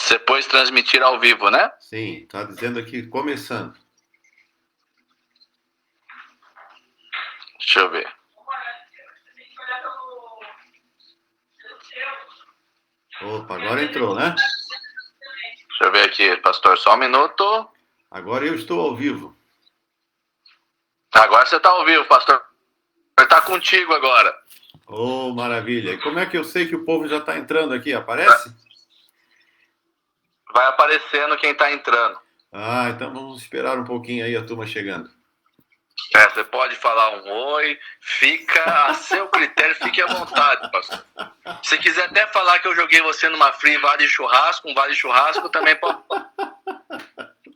Você pôs transmitir ao vivo, né? Sim, está dizendo aqui, começando. Deixa eu ver. Opa, agora entrou, né? Deixa eu ver aqui, pastor, só um minuto. Agora eu estou ao vivo. Agora você está ao vivo, pastor. Está contigo agora. Oh, maravilha. E como é que eu sei que o povo já está entrando aqui? Aparece? Vai aparecendo quem está entrando. Ah, então vamos esperar um pouquinho aí a turma chegando. Você pode falar um oi, fica a seu critério, fique à vontade, pastor. Se quiser até falar que eu joguei você numa free vale churrasco, um vale churrasco, também pode.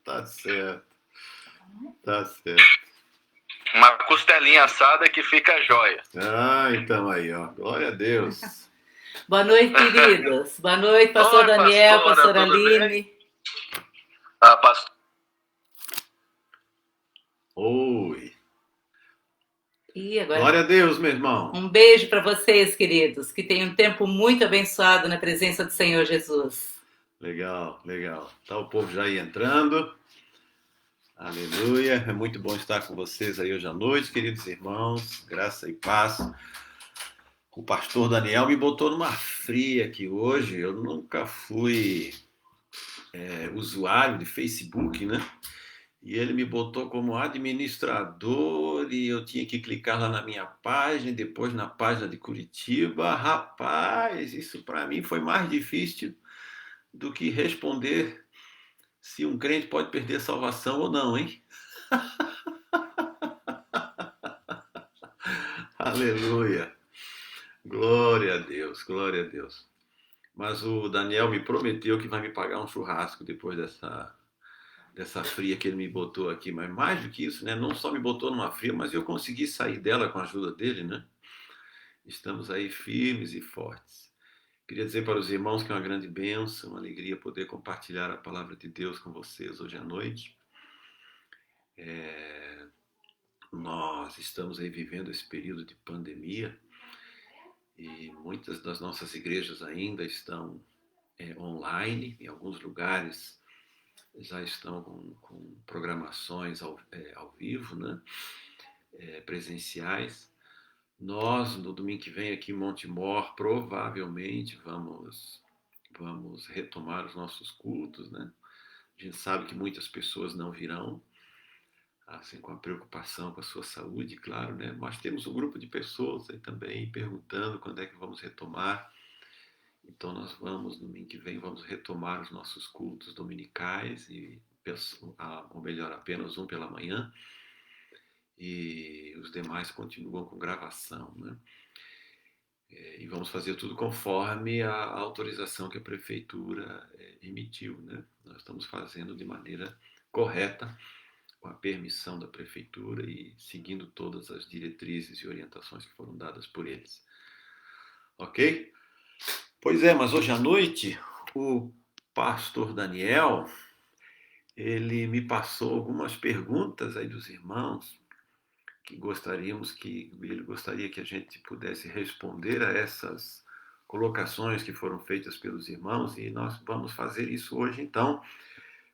Tá certo. Tá certo. Uma costelinha assada que fica jóia. Ah, então aí, ó. Glória a Deus. Boa noite, queridos. Boa noite, pastor Oi, Daniel, pastora, pastora tudo Aline. Pastor. Oi. E agora, Glória a Deus, meu irmão. um beijo para vocês, queridos, que tenham um tempo muito abençoado na presença do Senhor Jesus. Legal, legal. Tá o povo já aí entrando. Aleluia. É muito bom estar com vocês aí hoje à noite, queridos irmãos. Graça e paz. O pastor Daniel me botou numa fria aqui hoje. Eu nunca fui usuário de Facebook, né? E ele me botou como administrador e eu tinha que clicar lá na minha página e depois na página de Curitiba. Rapaz, isso para mim foi mais difícil do que responder se um crente pode perder a salvação ou não, hein? Aleluia. Glória a Deus, glória a Deus. Mas o Daniel me prometeu que vai me pagar um churrasco depois dessa fria que ele me botou aqui. Mas mais do que isso, né? Não só me botou numa fria, mas eu consegui sair dela com a ajuda dele, né? Estamos aí firmes e fortes. Queria dizer para os irmãos que é uma grande bênção, uma alegria poder compartilhar a palavra de Deus com vocês hoje à noite. Nós estamos aí vivendo esse período de pandemia e muitas das nossas igrejas ainda estão online, em alguns lugares já estão com programações ao vivo, né? Presenciais. Nós, no domingo que vem aqui em Montemor, provavelmente vamos retomar os nossos cultos, né? A gente sabe que muitas pessoas não virão, assim, com a preocupação com a sua saúde, claro, né? Mas temos um grupo de pessoas aí também perguntando quando é que vamos retomar. Então nós vamos, no domingo que vem, vamos retomar os nossos cultos dominicais, ou melhor, apenas um pela manhã, e os demais continuam com gravação, né? E vamos fazer tudo conforme a autorização que a prefeitura emitiu, né? Nós estamos fazendo de maneira correta, com a permissão da prefeitura e seguindo todas as diretrizes e orientações que foram dadas por eles. Ok? Pois é, mas hoje à noite o pastor Daniel, ele me passou algumas perguntas aí dos irmãos que ele gostaria que a gente pudesse responder a essas colocações que foram feitas pelos irmãos e nós vamos fazer isso hoje então,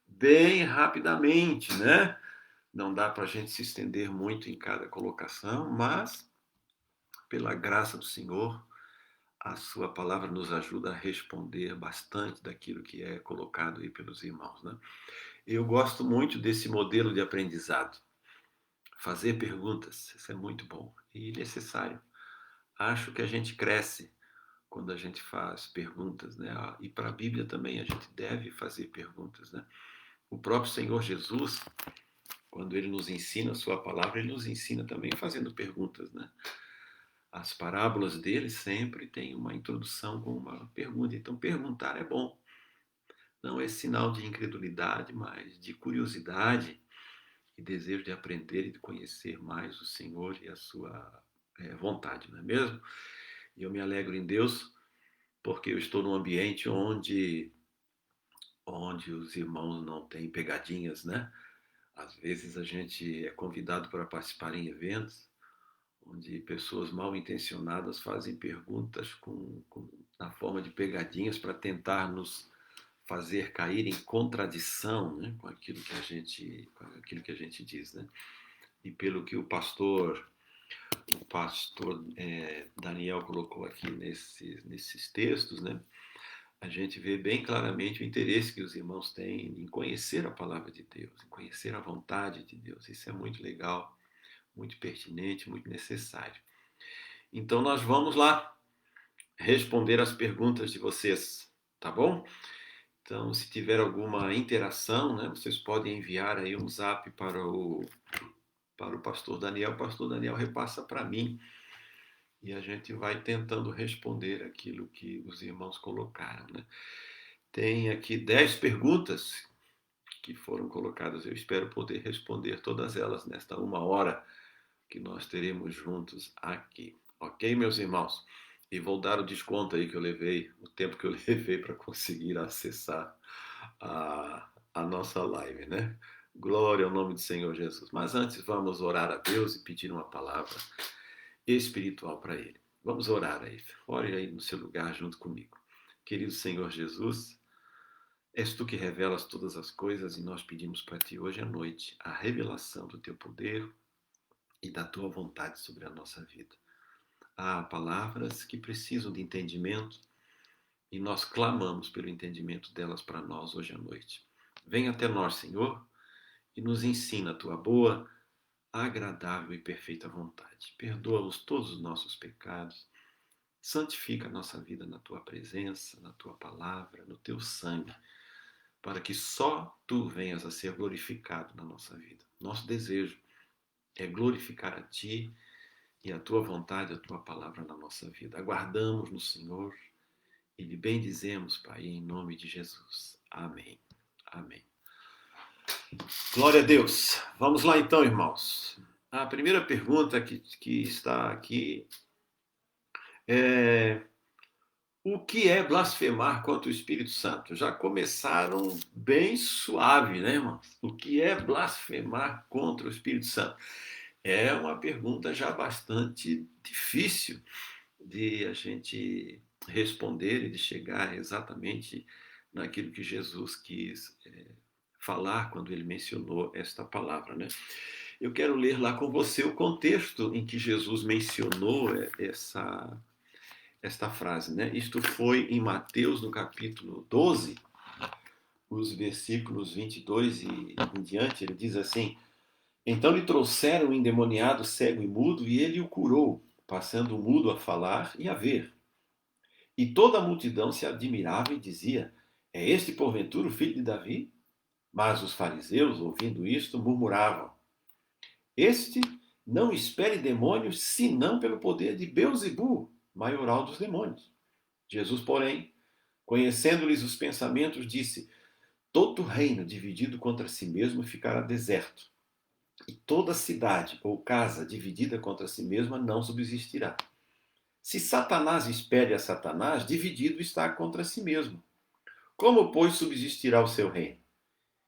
bem rapidamente, né? Não dá para a gente se estender muito em cada colocação, mas pela graça do Senhor, a sua palavra nos ajuda a responder bastante daquilo que é colocado aí pelos irmãos, né? Eu gosto muito desse modelo de aprendizado. Fazer perguntas, isso é muito bom e necessário. Acho que a gente cresce quando a gente faz perguntas, né? E para a Bíblia também a gente deve fazer perguntas, né? O próprio Senhor Jesus, quando ele nos ensina a sua palavra, ele nos ensina também fazendo perguntas, né? As parábolas dele sempre têm uma introdução com uma pergunta. Então, perguntar é bom. Não é sinal de incredulidade, mas de curiosidade e desejo de aprender e de conhecer mais o Senhor e a sua vontade, não é mesmo? E eu me alegro em Deus porque eu estou num ambiente onde os irmãos não têm pegadinhas, né? Às vezes a gente é convidado para participar em eventos onde pessoas mal intencionadas fazem perguntas na forma de pegadinhas para tentar nos fazer cair em contradição, né, com aquilo que a gente diz, né? E pelo que o pastor Daniel colocou aqui nesses textos, né? A gente vê bem claramente o interesse que os irmãos têm em conhecer a palavra de Deus, em conhecer a vontade de Deus. Isso é muito legal, muito pertinente, muito necessário. Então nós vamos lá responder as perguntas de vocês, tá bom? Então, se tiver alguma interação, né, vocês podem enviar aí um zap para o pastor Daniel. O pastor Daniel repassa para mim e a gente vai tentando responder aquilo que os irmãos colocaram, né? Tem aqui 10 perguntas que foram colocadas. Eu espero poder responder todas elas nesta 1 hora que nós teremos juntos aqui. Ok, meus irmãos? E vou dar o desconto aí que eu levei, o tempo que eu levei para conseguir acessar a nossa live, né? Glória ao nome do Senhor Jesus. Mas antes vamos orar a Deus e pedir uma palavra espiritual para Ele. Vamos orar aí. Ore aí no seu lugar junto comigo. Querido Senhor Jesus, és Tu que revelas todas as coisas e nós pedimos para Ti hoje à noite a revelação do Teu poder e da Tua vontade sobre a nossa vida. Há palavras que precisam de entendimento e nós clamamos pelo entendimento delas para nós hoje à noite. Venha até nós, Senhor, e nos ensina a Tua boa, agradável e perfeita vontade. Perdoa-nos todos os nossos pecados. Santifica a nossa vida na Tua presença, na Tua palavra, no Teu sangue, para que só Tu venhas a ser glorificado na nossa vida. Nosso desejo é glorificar a Ti e a Tua vontade, a Tua palavra na nossa vida. Aguardamos no Senhor e lhe bendizemos, Pai, em nome de Jesus. Amém. Amém. Glória a Deus. Vamos lá então, irmãos. A primeira pergunta que está aqui é: o que é blasfemar contra o Espírito Santo? Já começaram bem suave, né, irmãos? O que é blasfemar contra o Espírito Santo? É uma pergunta já bastante difícil de a gente responder e de chegar exatamente naquilo que Jesus quis falar quando ele mencionou esta palavra, né? Eu quero ler lá com você o contexto em que Jesus mencionou esta frase, né? Isto foi em Mateus, no capítulo 12, os versículos 22 e em diante. Ele diz assim: então lhe trouxeram um endemoniado cego e mudo e ele o curou, passando o mudo a falar e a ver. E toda a multidão se admirava e dizia: é este porventura o filho de Davi? Mas os fariseus, ouvindo isto, murmuravam: este não espere demônios, senão pelo poder de Beelzebu, maioral dos demônios. Jesus, porém, conhecendo-lhes os pensamentos, disse: todo reino dividido contra si mesmo ficará deserto, e toda cidade ou casa dividida contra si mesma não subsistirá. Se Satanás espere a Satanás, dividido está contra si mesmo. Como, pois, subsistirá o seu reino?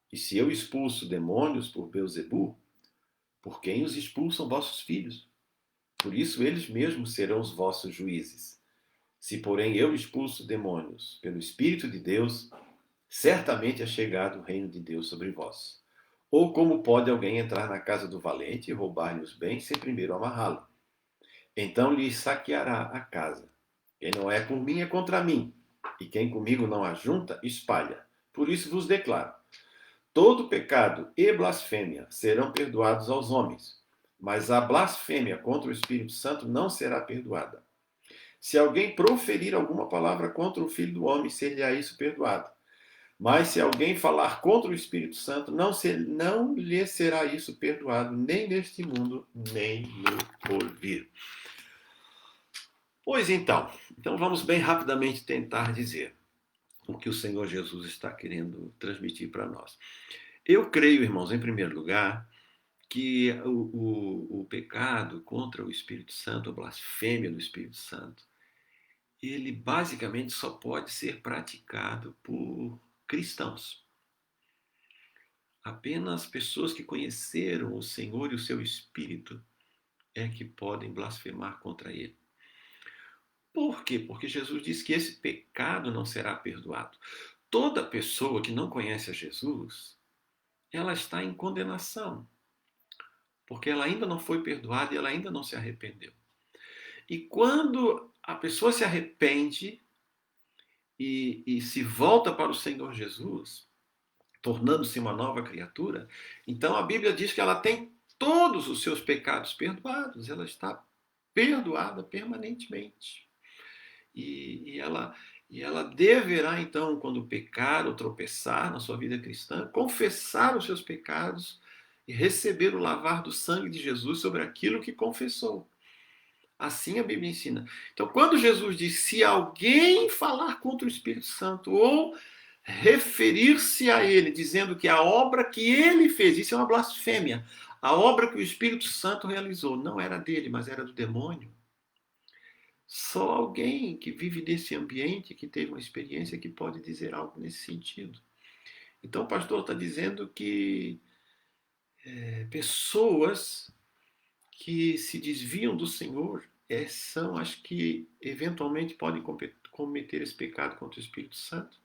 E se eu expulso demônios por Beelzebu, por quem os expulsam vossos filhos? Por isso eles mesmos serão os vossos juízes. Se, porém, eu expulso demônios pelo Espírito de Deus, certamente é chegado o reino de Deus sobre vós. Ou como pode alguém entrar na casa do valente e roubar-lhe os bens sem primeiro amarrá-lo? Então lhe saqueará a casa. Quem não é por mim é contra mim, e quem comigo não ajunta, espalha. Por isso vos declaro: todo pecado e blasfêmia serão perdoados aos homens, mas a blasfêmia contra o Espírito Santo não será perdoada. Se alguém proferir alguma palavra contra o Filho do Homem, ser-lhe-á isso perdoado. Mas se alguém falar contra o Espírito Santo, não lhe será isso perdoado, nem neste mundo, nem no porvir. Pois então vamos bem rapidamente tentar dizer o que o Senhor Jesus está querendo transmitir para nós. Eu creio, irmãos, em primeiro lugar, que o pecado contra o Espírito Santo, a blasfêmia do Espírito Santo, ele basicamente só pode ser praticado por cristãos. Apenas pessoas que conheceram o Senhor e o seu Espírito é que podem blasfemar contra ele. Por quê? Porque Jesus disse que esse pecado não será perdoado. toda pessoa que não conhece a Jesus, ela está em condenação, porque ela ainda não foi perdoada e ela ainda não se arrependeu. E quando a pessoa se arrepende e se volta para o Senhor Jesus, tornando-se uma nova criatura, então a Bíblia diz que ela tem todos os seus pecados perdoados, ela está perdoada permanentemente. E ela deverá, então, quando pecar ou tropeçar na sua vida cristã, confessar os seus pecados e receber o lavar do sangue de Jesus sobre aquilo que confessou. Assim a Bíblia ensina. Então, quando Jesus diz, se alguém falar contra o Espírito Santo ou referir-se a ele, dizendo que a obra que ele fez, isso é uma blasfêmia, a obra que o Espírito Santo realizou não era dele, mas era do demônio. Só alguém que vive nesse ambiente, que teve uma experiência, que pode dizer algo nesse sentido. Então o pastor está dizendo que pessoas que se desviam do Senhor são as que eventualmente podem cometer esse pecado contra o Espírito Santo.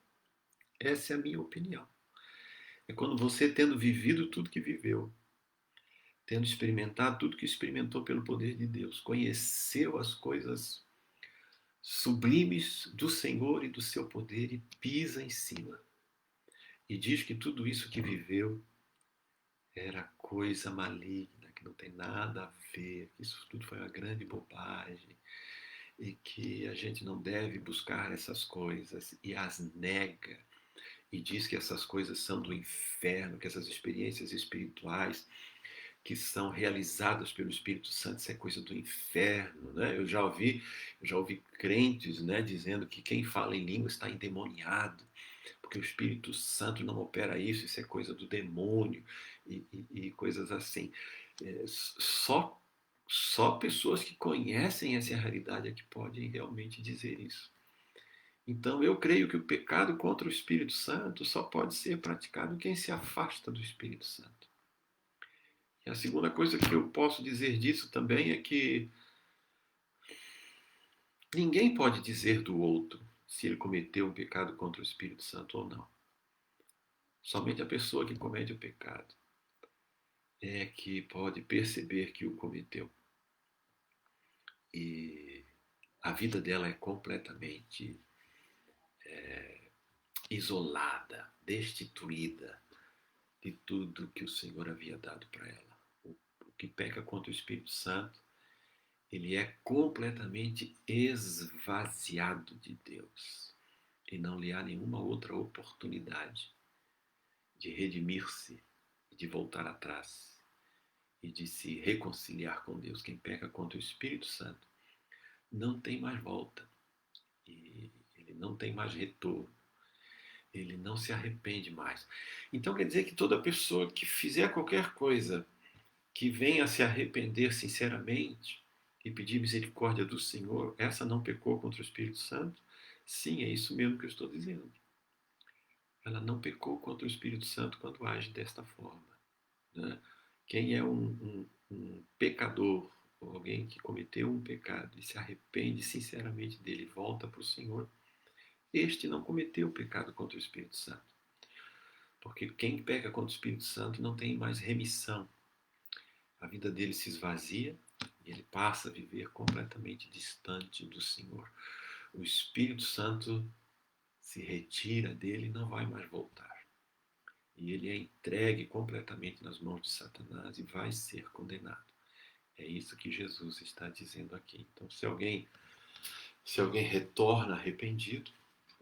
Essa é a minha opinião. É quando você, tendo vivido tudo que viveu, tendo experimentado tudo que experimentou pelo poder de Deus, conheceu as coisas sublimes do Senhor e do seu poder e pisa em cima. E diz que tudo isso que viveu era coisa maligna, que não tem nada a ver, que isso tudo foi uma grande bobagem e que a gente não deve buscar essas coisas e as nega e diz que essas coisas são do inferno, que essas experiências espirituais que são realizadas pelo Espírito Santo, isso é coisa do inferno, né? Eu já ouvi crentes, né, dizendo que quem fala em língua está endemoniado, porque o Espírito Santo não opera isso, isso é coisa do demônio e coisas assim. Só pessoas que conhecem essa realidade é que podem realmente dizer isso. Então eu creio que o pecado contra o Espírito Santo só pode ser praticado quem se afasta do Espírito Santo. E a segunda coisa que eu posso dizer disso também é que ninguém pode dizer do outro se ele cometeu um pecado contra o Espírito Santo ou não. Somente a pessoa que comete o pecado é que pode perceber que o cometeu. E a vida dela é completamente isolada, destituída de tudo que o Senhor havia dado para ela. O que peca contra o Espírito Santo, ele é completamente esvaziado de Deus. E não lhe há nenhuma outra oportunidade de redimir-se, de voltar atrás e de se reconciliar com Deus. Quem peca contra o Espírito Santo não tem mais volta. E ele não tem mais retorno. Ele não se arrepende mais. Então quer dizer que toda pessoa que fizer qualquer coisa que venha a se arrepender sinceramente e pedir misericórdia do Senhor, essa não pecou contra o Espírito Santo? Sim, é isso mesmo que eu estou dizendo. Ela não pecou contra o Espírito Santo quando age desta forma. Né? Quem é um pecador, ou alguém que cometeu um pecado e se arrepende sinceramente dele e volta para o Senhor, este não cometeu o pecado contra o Espírito Santo. Porque quem peca contra o Espírito Santo não tem mais remissão. A vida dele se esvazia e ele passa a viver completamente distante do Senhor. O Espírito Santo se retira dele e não vai mais voltar. E ele é entregue completamente nas mãos de Satanás e vai ser condenado. É isso que Jesus está dizendo aqui. Então, se alguém retorna arrependido,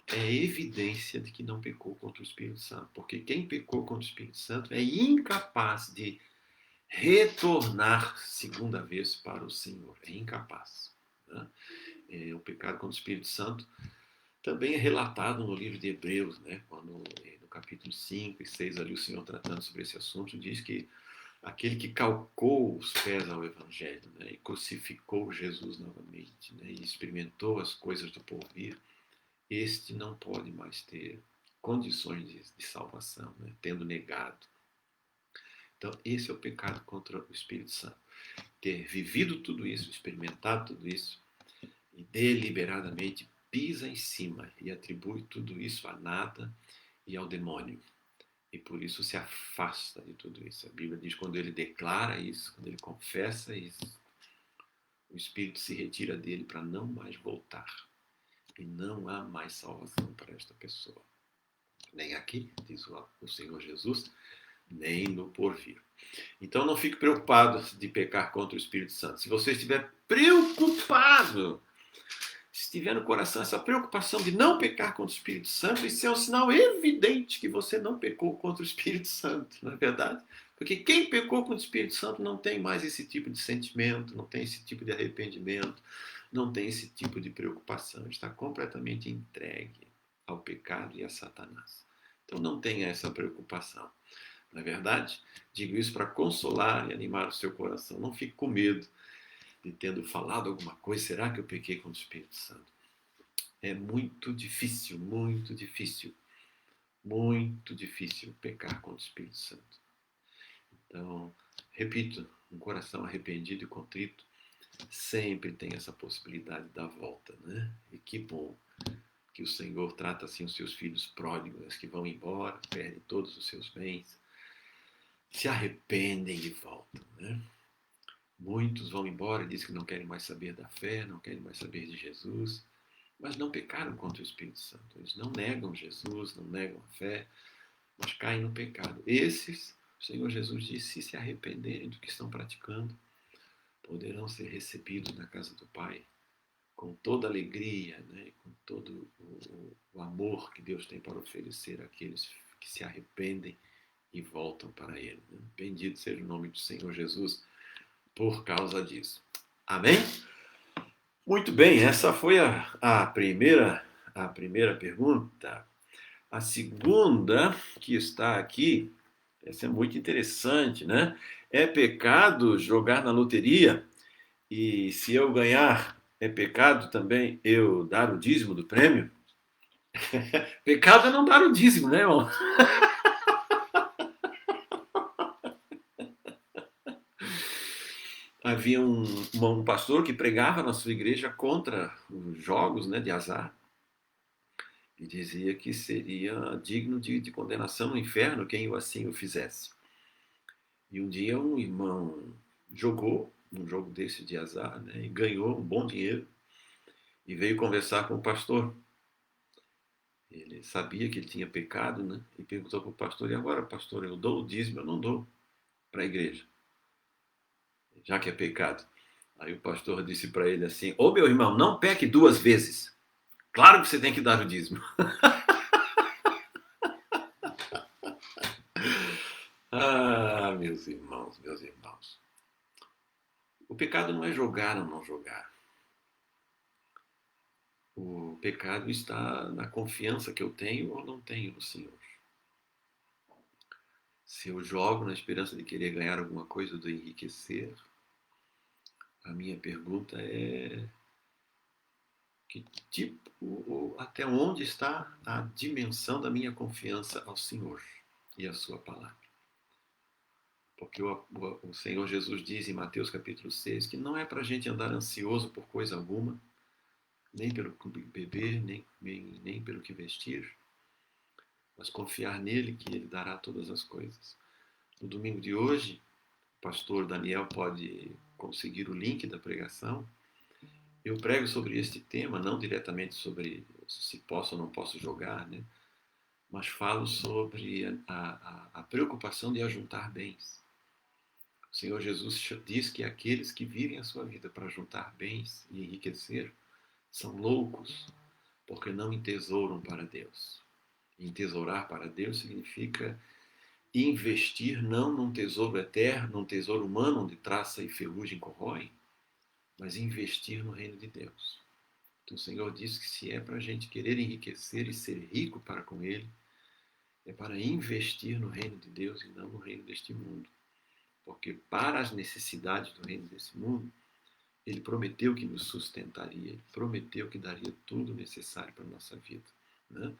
é evidência de que não pecou contra o Espírito Santo. Porque quem pecou contra o Espírito Santo é incapaz de retornar segunda vez para o Senhor. É incapaz. Né? O pecado contra o Espírito Santo também é relatado no livro de Hebreus, né? Quando no capítulo 5 e 6, ali o Senhor tratando sobre esse assunto, diz que aquele que calcou os pés ao Evangelho, né? E crucificou Jesus novamente, né? E experimentou as coisas do porvir, este não pode mais ter condições de salvação, né? Tendo negado. Então, esse é o pecado contra o Espírito Santo. Ter vivido tudo isso, experimentado tudo isso, e deliberadamente pisa em cima e atribui tudo isso a nada e ao demônio. E por isso se afasta de tudo isso. A Bíblia diz que quando ele declara isso, quando ele confessa isso, o Espírito se retira dele para não mais voltar. E não há mais salvação para esta pessoa. Nem aqui, diz o Senhor Jesus, nem no porvir. Então não fique preocupado de pecar contra o Espírito Santo. Se você estiver preocupado, se tiver no coração essa preocupação de não pecar contra o Espírito Santo, isso é um sinal evidente que você não pecou contra o Espírito Santo, não é verdade? Porque quem pecou contra o Espírito Santo não tem mais esse tipo de sentimento, não tem esse tipo de arrependimento, não tem esse tipo de preocupação. Está completamente entregue ao pecado e a Satanás. Então não tenha essa preocupação. Não é verdade? Digo isso para consolar e animar o seu coração. Não fique com medo de tendo falado alguma coisa. Será que eu pequei contra o Espírito Santo? É muito difícil, muito difícil, muito difícil pecar contra o Espírito Santo. Então, repito, um coração arrependido e contrito sempre tem essa possibilidade da volta, né? E que bom que o Senhor trata assim os seus filhos pródigos, que vão embora, perdem todos os seus bens, se arrependem e voltam, né? Muitos vão embora e dizem que não querem mais saber da fé, não querem mais saber de Jesus, mas não pecaram contra o Espírito Santo. Eles não negam Jesus, não negam a fé, mas caem no pecado. Esses, o Senhor Jesus disse, se arrependerem do que estão praticando, poderão ser recebidos na casa do Pai com toda a alegria, né? Com todo o amor que Deus tem para oferecer àqueles que se arrependem e voltam para Ele. Né? Bendito seja o nome do Senhor Jesus por causa disso. Amém? Muito bem, essa foi a primeira pergunta. A segunda, que está aqui, essa é muito interessante, né? É pecado jogar na loteria? E se eu ganhar, é pecado também eu dar o dízimo do prêmio? Pecado é não dar o dízimo, né, irmão? Havia um pastor que pregava na sua igreja contra os jogos, né, de azar. E dizia que seria digno de condenação no inferno quem assim o fizesse. E um dia um irmão jogou um jogo desse de azar, né, e ganhou um bom dinheiro e veio conversar com o pastor. Ele sabia que ele tinha pecado, né, e perguntou para o pastor: e agora, pastor, eu dou o dízimo, eu não dou para a igreja, já que é pecado. Aí o pastor disse para ele assim: ô meu irmão, não peque duas vezes. Claro que você tem que dar o dízimo. Ah, meus irmãos, meus irmãos. O pecado não é jogar ou não jogar. O pecado está na confiança que eu tenho ou não tenho no Senhor. Se eu jogo na esperança de querer ganhar alguma coisa, de enriquecer, a minha pergunta é: que tipo, até onde está a dimensão da minha confiança ao Senhor e à sua palavra? Porque o Senhor Jesus diz em Mateus capítulo 6 que não é para a gente andar ansioso por coisa alguma, nem pelo que beber, nem pelo que vestir, mas confiar nele que ele dará todas as coisas. No domingo de hoje, o pastor Daniel pode conseguir o link da pregação. Eu prego sobre este tema, não diretamente sobre se posso ou não posso jogar, né? Mas falo sobre a preocupação de ajuntar bens. O Senhor Jesus diz que aqueles que vivem a sua vida para juntar bens e enriquecer são loucos, porque não entesouram para Deus. Entesourar para Deus significa investir não num tesouro eterno, num tesouro humano onde traça e ferrugem corroem, mas investir no reino de Deus. Então o Senhor diz que se é para a gente querer enriquecer e ser rico para com Ele, é para investir no reino de Deus e não no reino deste mundo. Porque para as necessidades do reino desse mundo, Ele prometeu que nos sustentaria, Ele prometeu que daria tudo necessário para a nossa vida, né?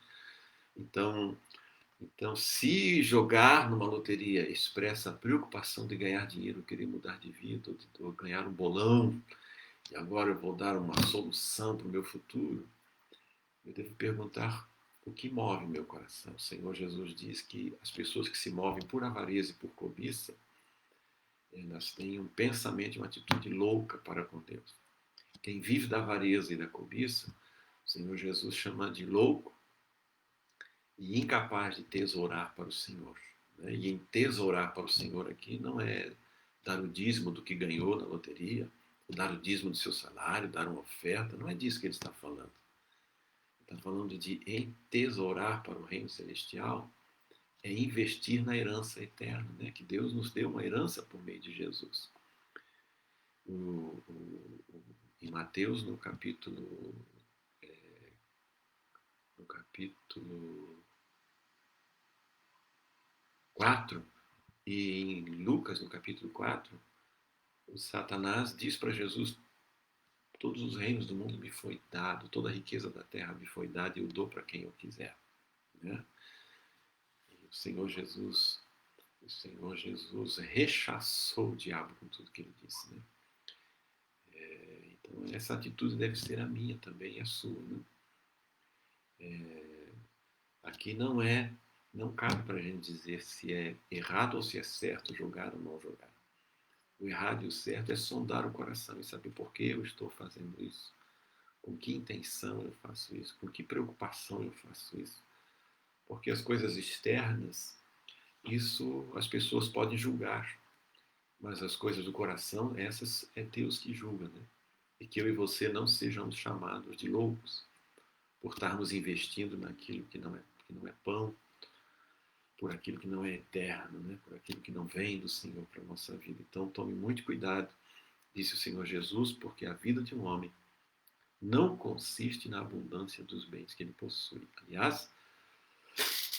Então, se jogar numa loteria expressa a preocupação de ganhar dinheiro, querer mudar de vida, ou ganhar um bolão, e agora eu vou dar uma solução para o meu futuro, eu devo perguntar o que move meu coração. O Senhor Jesus diz que as pessoas que se movem por avareza e por cobiça, elas têm um pensamento e uma atitude louca para com Deus. Quem vive da avareza e da cobiça, o Senhor Jesus chama de louco e incapaz de tesourar para o Senhor. E em tesourar para o Senhor aqui não é dar o dízimo do que ganhou na loteria, dar o dízimo do seu salário, dar uma oferta, não é disso que ele está falando. Ele está falando de entesourar para o reino celestial, é investir na herança eterna, né? Que Deus nos deu uma herança por meio de Jesus. Em Mateus, no capítulo 4, e em Lucas, no capítulo 4, o Satanás diz para Jesus: todos os reinos do mundo me foi dado, toda a riqueza da terra me foi dada e eu dou para quem eu quiser. Né? E o Senhor Jesus rechaçou o diabo com tudo que ele disse. Né? Então essa atitude deve ser a minha também e a sua. Né? Aqui não cabe para a gente dizer se é errado ou se é certo jogar ou não jogar. O errado e o certo é sondar o coração e saber por que eu estou fazendo isso, com que intenção eu faço isso, com que preocupação eu faço isso. Porque as coisas externas, isso as pessoas podem julgar, mas as coisas do coração, essas é Deus que julga, né? E que eu e você não sejamos chamados de loucos por estarmos investindo naquilo que não é pão, por aquilo que não é eterno, né? Por aquilo que não vem do Senhor para a nossa vida. Então tome muito cuidado, disse o Senhor Jesus, porque a vida de um homem não consiste na abundância dos bens que ele possui. Aliás,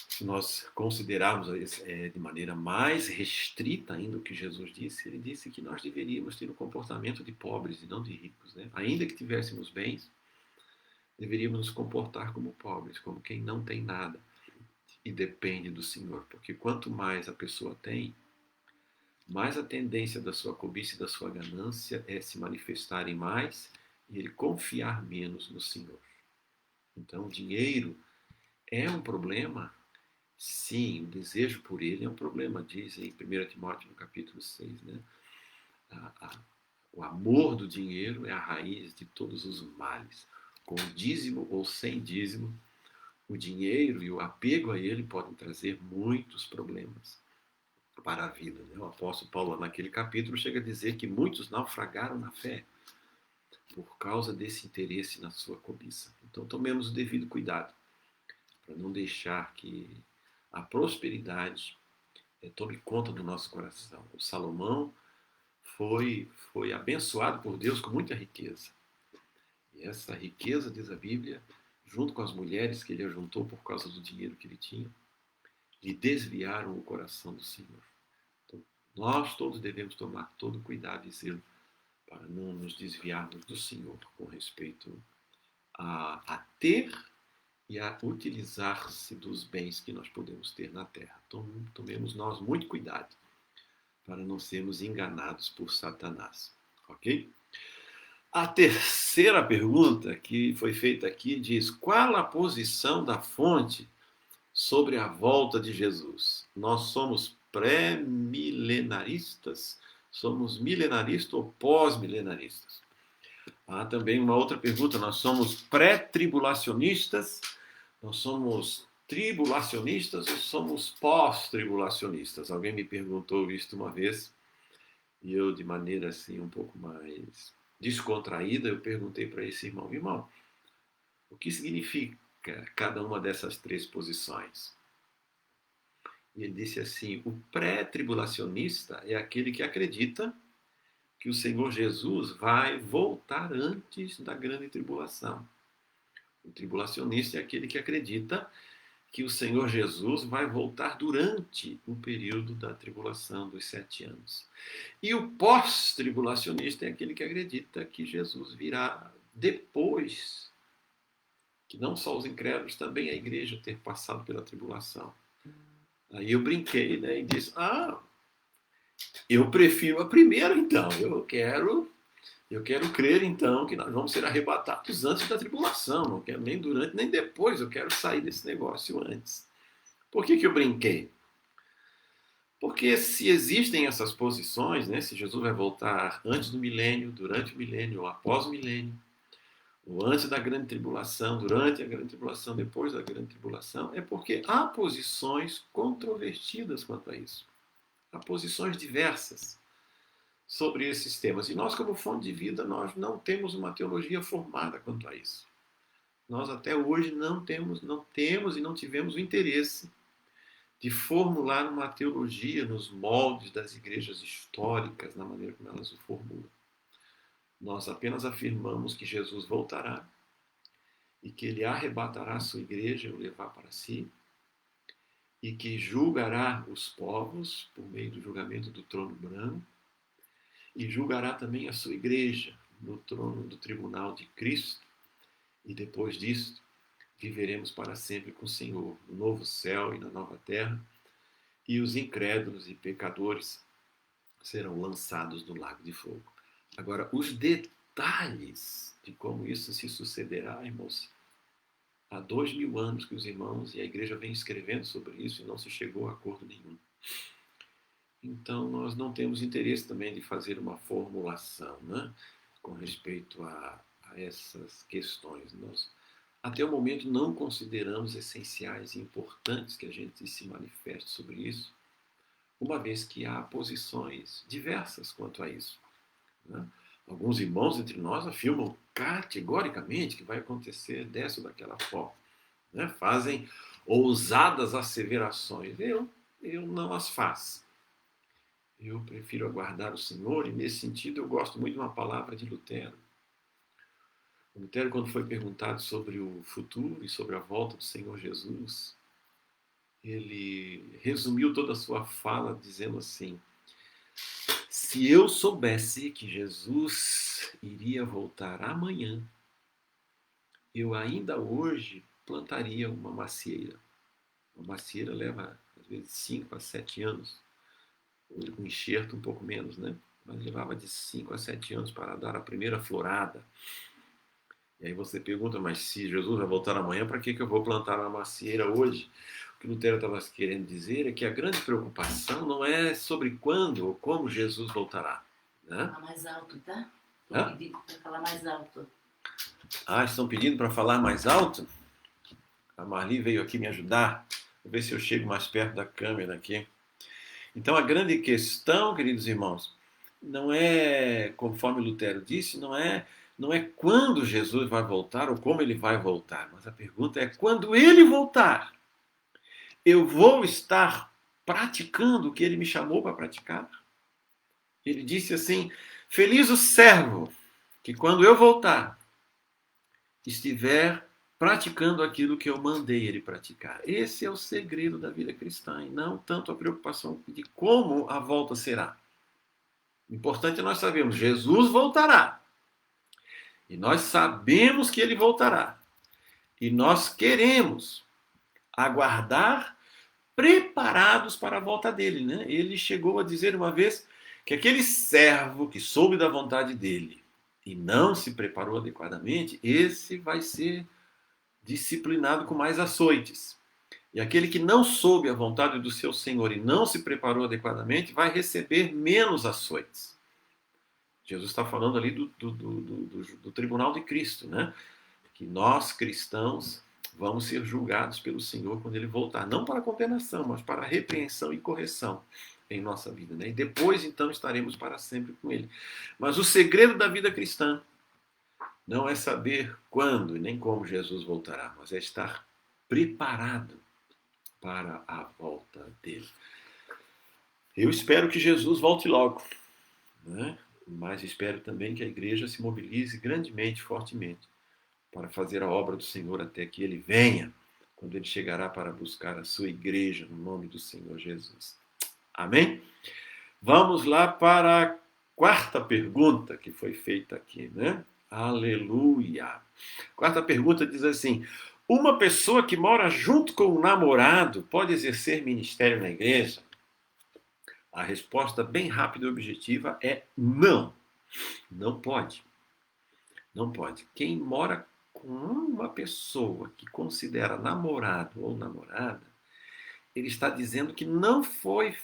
se nós considerarmos de maneira mais restrita ainda o que Jesus disse, ele disse que nós deveríamos ter um comportamento de pobres e não de ricos. Né? Ainda que tivéssemos bens, deveríamos nos comportar como pobres, como quem não tem nada e depende do Senhor. Porque quanto mais a pessoa tem, mais a tendência da sua cobiça e da sua ganância é se manifestarem mais e ele confiar menos no Senhor. Então, o dinheiro é um problema. Sim, o desejo por ele é um problema, diz em 1 Timóteo no capítulo 6, né? O amor do dinheiro é a raiz de todos os males. Com dízimo ou sem dízimo, o dinheiro e o apego a ele podem trazer muitos problemas para a vida. Né? O apóstolo Paulo, naquele capítulo, chega a dizer que muitos naufragaram na fé por causa desse interesse na sua cobiça. Então, tomemos o devido cuidado para não deixar que a prosperidade tome conta do nosso coração. O Salomão foi abençoado por Deus com muita riqueza. E essa riqueza, diz a Bíblia, junto com as mulheres que ele ajuntou por causa do dinheiro que ele tinha, lhe desviaram o coração do Senhor. Então, nós todos devemos tomar todo cuidado e zelo para não nos desviarmos do Senhor com respeito a ter e a utilizar-se dos bens que nós podemos ter na terra. Então, tomemos nós muito cuidado para não sermos enganados por Satanás. Ok? A terceira pergunta que foi feita aqui diz: qual a posição da fonte sobre a volta de Jesus? Nós somos pré-milenaristas? Somos milenaristas ou pós-milenaristas? Há também uma outra pergunta: nós somos pré-tribulacionistas? Nós somos tribulacionistas ou somos pós-tribulacionistas? Alguém me perguntou isso uma vez e eu, de maneira assim um pouco mais descontraída, eu perguntei para esse irmão: irmão, o que significa cada uma dessas três posições? E ele disse assim: o pré-tribulacionista é aquele que acredita que o Senhor Jesus vai voltar antes da grande tribulação. O tribulacionista é aquele que acredita que o Senhor Jesus vai voltar durante o período da tribulação dos 7 anos. E o pós-tribulacionista é aquele que acredita que Jesus virá depois, que não só os incrédulos, também a igreja ter passado pela tribulação. Aí eu brinquei, né, e disse: eu prefiro a primeira, então. Eu quero crer, então, que nós vamos ser arrebatados antes da tribulação. Não quero nem durante, nem depois. Eu quero sair desse negócio antes. Por que eu brinquei? Porque se existem essas posições, né, se Jesus vai voltar antes do milênio, durante o milênio ou após o milênio, ou antes da grande tribulação, durante a grande tribulação, depois da grande tribulação, é porque há posições controvertidas quanto a isso. Há posições diversas sobre esses temas. E nós, como fonte de vida, nós não temos uma teologia formada quanto a isso. Nós até hoje não temos e não tivemos o interesse de formular uma teologia nos moldes das igrejas históricas, na maneira como elas o formulam. Nós apenas afirmamos que Jesus voltará e que ele arrebatará a sua igreja e o levar para si, e que julgará os povos por meio do julgamento do trono branco, e julgará também a sua igreja no trono do tribunal de Cristo, e depois disso viveremos para sempre com o Senhor, no novo céu e na nova terra, e os incrédulos e pecadores serão lançados no lago de fogo. Agora, os detalhes de como isso se sucederá, irmãos, há 2000 anos que os irmãos e a igreja vêm escrevendo sobre isso e não se chegou a acordo nenhum. Então, nós não temos interesse também de fazer uma formulação, né, com respeito a essas questões. Nós, até o momento, não consideramos essenciais e importantes que a gente se manifeste sobre isso, uma vez que há posições diversas quanto a isso, né? Alguns irmãos entre nós afirmam categoricamente que vai acontecer dessa ou daquela forma, né? Fazem ousadas asseverações. Eu não as faço. Eu prefiro aguardar o Senhor, e nesse sentido eu gosto muito de uma palavra de Lutero. Lutero, quando foi perguntado sobre o futuro e sobre a volta do Senhor Jesus, ele resumiu toda a sua fala dizendo assim: se eu soubesse que Jesus iria voltar amanhã, eu ainda hoje plantaria uma macieira. Uma macieira leva, às vezes, 5 a 7 anos. Um enxerto um pouco menos, né? Mas levava de 5 a 7 anos para dar a primeira florada. E aí você pergunta, mas se Jesus vai voltar amanhã, para que eu vou plantar uma macieira hoje? O que Lutero estava querendo dizer é que a grande preocupação não é sobre quando ou como Jesus voltará, né? Falar mais alto, tá? Estou pedindo para falar mais alto. Ah, estão pedindo para falar mais alto? A Marli veio aqui me ajudar. Vou ver se eu chego mais perto da câmera aqui. Então, a grande questão, queridos irmãos, não é, conforme Lutero disse, não é quando Jesus vai voltar ou como ele vai voltar, mas a pergunta é: quando ele voltar, eu vou estar praticando o que ele me chamou para praticar? Ele disse assim: feliz o servo que quando eu voltar estiver praticando aquilo que eu mandei ele praticar. Esse é o segredo da vida cristã, e não tanto a preocupação de como a volta será. O importante é nós sabermos: Jesus voltará. E nós sabemos que ele voltará. E nós queremos aguardar preparados para a volta dele, né? Ele chegou a dizer uma vez que aquele servo que soube da vontade dele e não se preparou adequadamente, esse vai ser disciplinado com mais açoites. E aquele que não soube a vontade do seu Senhor e não se preparou adequadamente vai receber menos açoites. Jesus está falando ali do tribunal de Cristo, né? Que nós, cristãos, vamos ser julgados pelo Senhor quando ele voltar. Não para condenação, mas para repreensão e correção em nossa vida, né? E depois, então, estaremos para sempre com ele. Mas o segredo da vida cristã não é saber quando e nem como Jesus voltará, mas é estar preparado para a volta dele. Eu espero que Jesus volte logo, né? Mas espero também que a igreja se mobilize grandemente, fortemente, para fazer a obra do Senhor até que ele venha, quando ele chegará para buscar a sua igreja no nome do Senhor Jesus. Amém? Vamos lá para a quarta pergunta que foi feita aqui, né? Aleluia! Quarta pergunta diz assim: uma pessoa que mora junto com o namorado pode exercer ministério na igreja? A resposta bem rápida e objetiva é não. Não pode. Não pode. Quem mora com uma pessoa que considera namorado ou namorada, ele está dizendo que não foi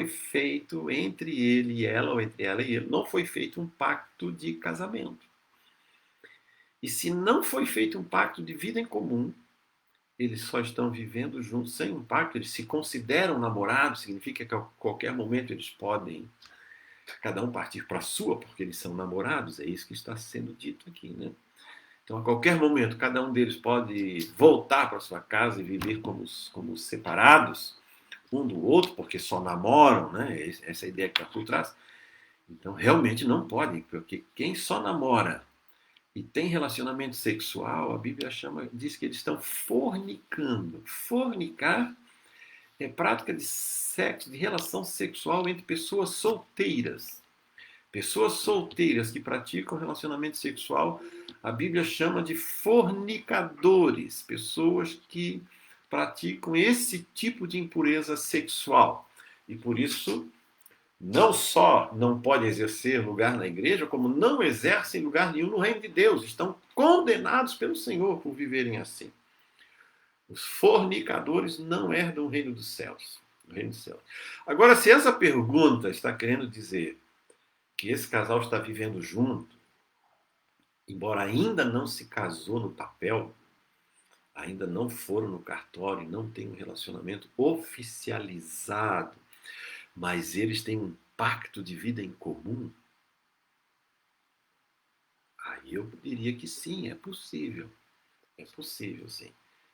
feito entre ele e ela, ou entre ela e ele, não foi feito um pacto de casamento. E se não foi feito um pacto de vida em comum, eles só estão vivendo juntos sem um pacto, eles se consideram namorados, significa que a qualquer momento eles podem cada um partir para a sua, porque eles são namorados, é isso que está sendo dito aqui, né? Então, a qualquer momento, cada um deles pode voltar para sua casa e viver como separados um do outro, porque só namoram, né? Essa é a ideia que está por trás. Então, realmente não pode, porque quem só namora e tem relacionamento sexual, a Bíblia diz que eles estão fornicando. Fornicar é prática de sexo, de relação sexual entre pessoas solteiras. Pessoas solteiras que praticam relacionamento sexual, a Bíblia chama de fornicadores, pessoas que praticam esse tipo de impureza sexual. E por isso, não só não podem exercer lugar na igreja, como não exercem lugar nenhum no reino de Deus. Estão condenados pelo Senhor por viverem assim. Os fornicadores não herdam o reino dos céus. O reino dos céus. Agora, se essa pergunta está querendo dizer que esse casal está vivendo junto, embora ainda não se casou no papel, ainda não foram no cartório, não tem um relacionamento oficializado, mas eles têm um pacto de vida em comum, aí eu diria que sim, é possível. É possível, sim.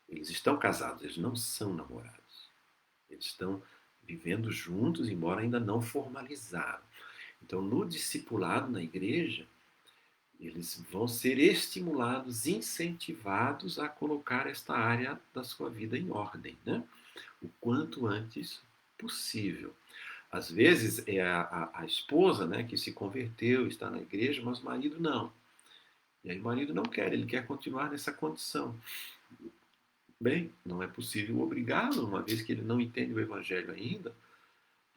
Eles estão casados, eles não são namorados. Eles estão vivendo juntos, embora ainda não formalizaram. Então, no discipulado na igreja, eles vão ser estimulados, incentivados a colocar esta área da sua vida em ordem, né? O quanto antes possível. Às vezes é a esposa, né, que se converteu, está na igreja, mas o marido não. E aí o marido não quer, ele quer continuar nessa condição. Bem, não é possível obrigá-lo, uma vez que ele não entende o evangelho ainda,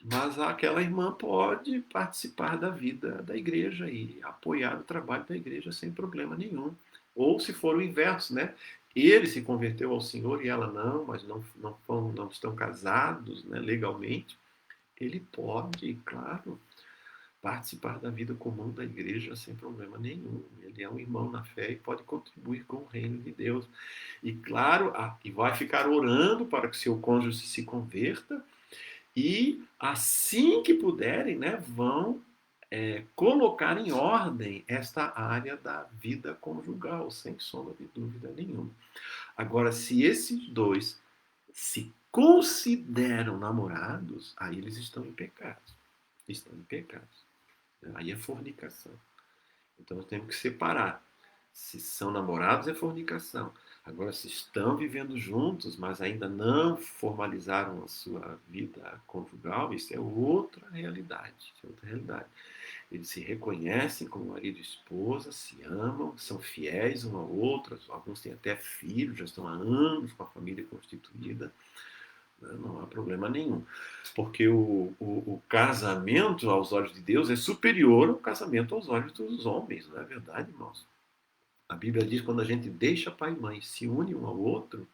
mas aquela irmã pode participar da vida da igreja e apoiar o trabalho da igreja sem problema nenhum. Ou se for o inverso, né? Ele se converteu ao Senhor e ela não, mas não estão casados, né, legalmente. Ele pode, claro, participar da vida comum da igreja sem problema nenhum. Ele é um irmão na fé e pode contribuir com o reino de Deus. E claro, e vai ficar orando para que seu cônjuge se converta. E assim que puderem, né, vão colocar em ordem esta área da vida conjugal, sem sombra de dúvida nenhuma. Agora, se esses dois se consideram namorados, aí eles estão em pecado. Estão em pecado. Aí é fornicação. Então nós temos que separar. Se são namorados, é fornicação. Agora, se estão vivendo juntos, mas ainda não formalizaram a sua vida conjugal, isso é outra realidade. Isso é outra realidade. Eles se reconhecem como marido e esposa, se amam, são fiéis um ao outro, alguns têm até filhos, já estão há anos com a família constituída. Não há problema nenhum. Porque o casamento aos olhos de Deus é superior ao casamento aos olhos dos homens, não é verdade, irmãos? A Bíblia diz que quando a gente deixa pai e mãe, se une um ao outro,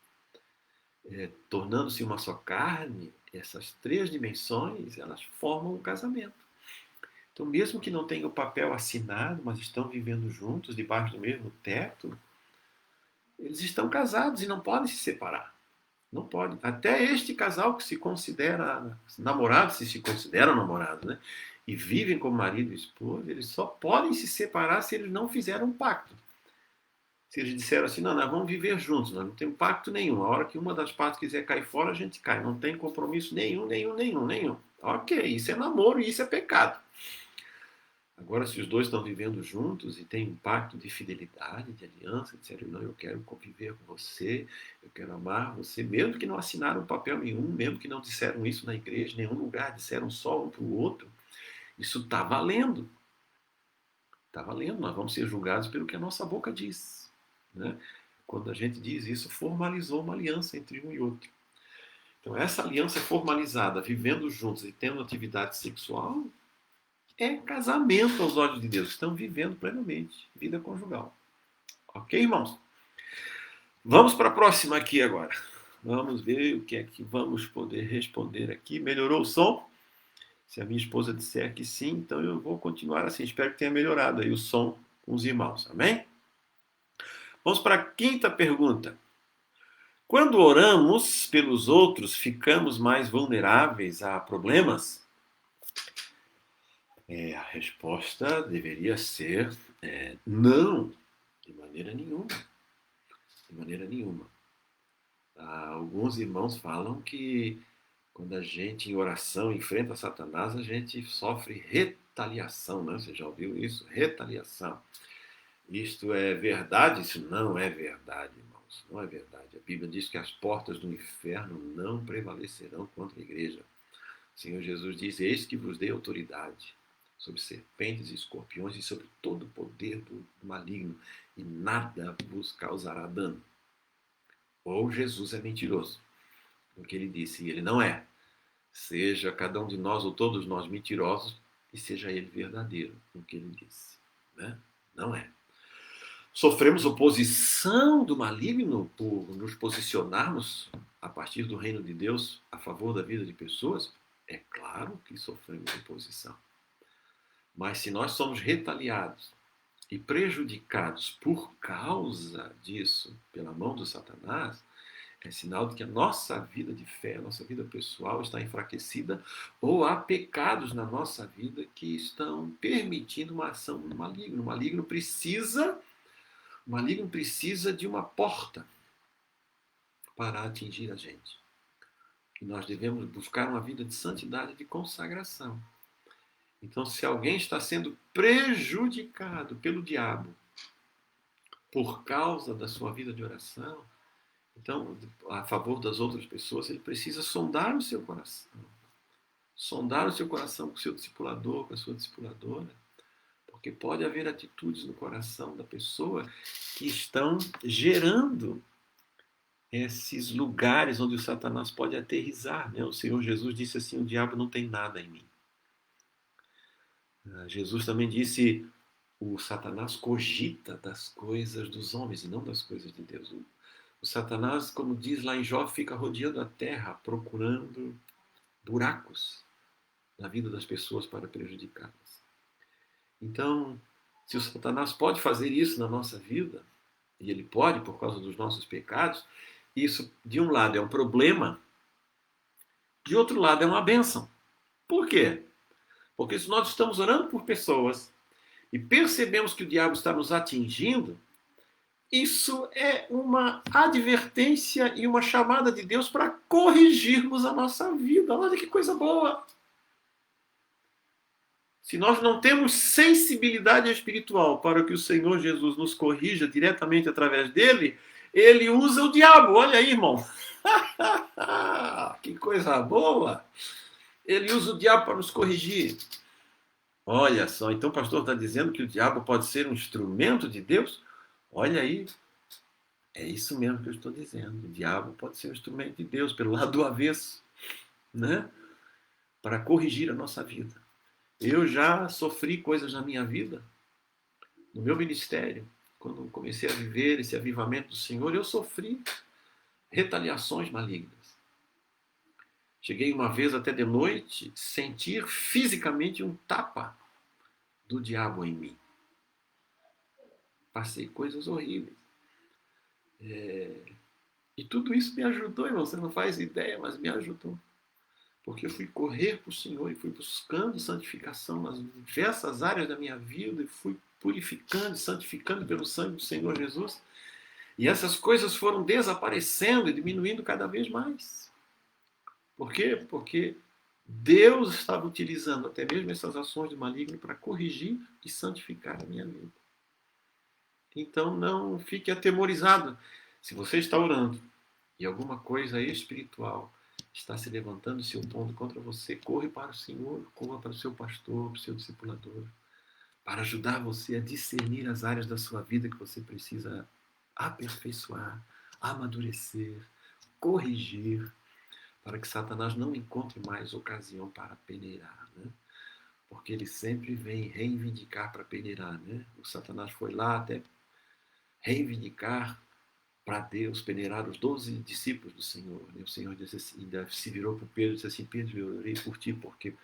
tornando-se uma só carne, essas três dimensões, elas formam um casamento. Então, mesmo que não tenham o papel assinado, mas estão vivendo juntos, debaixo do mesmo teto, eles estão casados e não podem se separar. Não pode. Até este casal que se considera namorado, se consideram namorados, né? E vivem como marido e esposa, eles só podem se separar se eles não fizeram um pacto. Se eles disseram assim, não, nós vamos viver juntos, nós não temos pacto nenhum. A hora que uma das partes quiser cair fora, a gente cai. Não tem compromisso nenhum. Ok, isso é namoro e isso é pecado. Agora, se os dois estão vivendo juntos e têm um pacto de fidelidade, de aliança, disseram, não, eu quero conviver com você, eu quero amar você, mesmo que não assinaram papel nenhum, mesmo que não disseram isso na igreja, em nenhum lugar, disseram só um para o outro, isso está valendo. Está valendo, nós vamos ser julgados pelo que a nossa boca diz. Né? Quando a gente diz isso, formalizou uma aliança entre um e outro. Então, essa aliança formalizada, vivendo juntos e tendo atividade sexual, é casamento aos olhos de Deus. Estão vivendo plenamente vida conjugal. Ok, irmãos? Vamos para a próxima aqui agora. Vamos ver o que é que vamos poder responder aqui. Melhorou o som? Se a minha esposa disser que sim, então eu vou continuar assim. Espero que tenha melhorado aí o som com os irmãos. Amém? Vamos para a quinta pergunta. Quando oramos pelos outros, ficamos mais vulneráveis a problemas? A resposta deveria ser não, de maneira nenhuma. De maneira nenhuma. Alguns irmãos falam que quando a gente, em oração, enfrenta Satanás, a gente sofre retaliação, né? Você já ouviu isso? Retaliação. Isto é verdade? Isso não é verdade, irmãos. Não é verdade. A Bíblia diz que as portas do inferno não prevalecerão contra a igreja. O Senhor Jesus diz: eis que vos dei autoridade sobre serpentes e escorpiões e sobre todo o poder do maligno, e nada vos causará dano. Ou Jesus é mentiroso, no que ele disse, e ele não é. Seja cada um de nós ou todos nós mentirosos, e seja ele verdadeiro no que ele disse. Né? Não é. Sofremos oposição do maligno por nos posicionarmos a partir do reino de Deus a favor da vida de pessoas? É claro que sofremos oposição. Mas se nós somos retaliados e prejudicados por causa disso, pela mão do Satanás, é sinal de que a nossa vida de fé, a nossa vida pessoal está enfraquecida, ou há pecados na nossa vida que estão permitindo uma ação do maligno. O maligno precisa de uma porta para atingir a gente. E nós devemos buscar uma vida de santidade e de consagração. Então, se alguém está sendo prejudicado pelo diabo por causa da sua vida de oração, então, a favor das outras pessoas, ele precisa sondar o seu coração. Sondar o seu coração com o seu discipulador, com a sua discipuladora. Porque pode haver atitudes no coração da pessoa que estão gerando esses lugares onde o Satanás pode aterrissar. Né? O Senhor Jesus disse assim: o diabo não tem nada em mim. Jesus também disse: o Satanás cogita das coisas dos homens e não das coisas de Deus. O Satanás, como diz lá em Jó, fica rodeando a terra, procurando buracos na vida das pessoas para prejudicá-las. Então, se o Satanás pode fazer isso na nossa vida, e ele pode por causa dos nossos pecados, isso, de um lado, é um problema, de outro lado, é uma bênção. Por quê? Porque se nós estamos orando por pessoas e percebemos que o diabo está nos atingindo, isso é uma advertência e uma chamada de Deus para corrigirmos a nossa vida. Olha que coisa boa! Se nós não temos sensibilidade espiritual para que o Senhor Jesus nos corrija diretamente através dele, ele usa o diabo. Olha aí, irmão. Que coisa boa! Ele usa o diabo para nos corrigir. Olha só, então o pastor está dizendo que o diabo pode ser um instrumento de Deus? Olha aí, é isso mesmo que eu estou dizendo. O diabo pode ser um instrumento de Deus, pelo lado do avesso, né? Para corrigir a nossa vida. Eu já sofri coisas na minha vida, no meu ministério. Quando comecei a viver esse avivamento do Senhor, eu sofri retaliações malignas. Cheguei uma vez até de noite sentir fisicamente um tapa do diabo em mim. Passei coisas horríveis. E tudo isso me ajudou, irmão. Você não faz ideia, mas me ajudou. Porque eu fui correr para o Senhor e fui buscando santificação nas diversas áreas da minha vida e fui purificando e santificando pelo sangue do Senhor Jesus. E essas coisas foram desaparecendo e diminuindo cada vez mais. Por quê? Porque Deus estava utilizando até mesmo essas ações do maligno para corrigir e santificar a minha vida. Então não fique atemorizado. Se você está orando e alguma coisa espiritual está se levantando, se opondo contra você, corre para o Senhor, corra para o seu pastor, para o seu discipulador, para ajudar você a discernir as áreas da sua vida que você precisa aperfeiçoar, amadurecer, corrigir, para que Satanás não encontre mais ocasião para peneirar. Né? porque ele sempre vem reivindicar para peneirar, né? O Satanás foi lá até reivindicar para Deus, peneirar os 12 discípulos do Senhor. E o Senhor disse assim, ainda se virou para Pedro e disse assim, Pedro, eu orei por ti, porque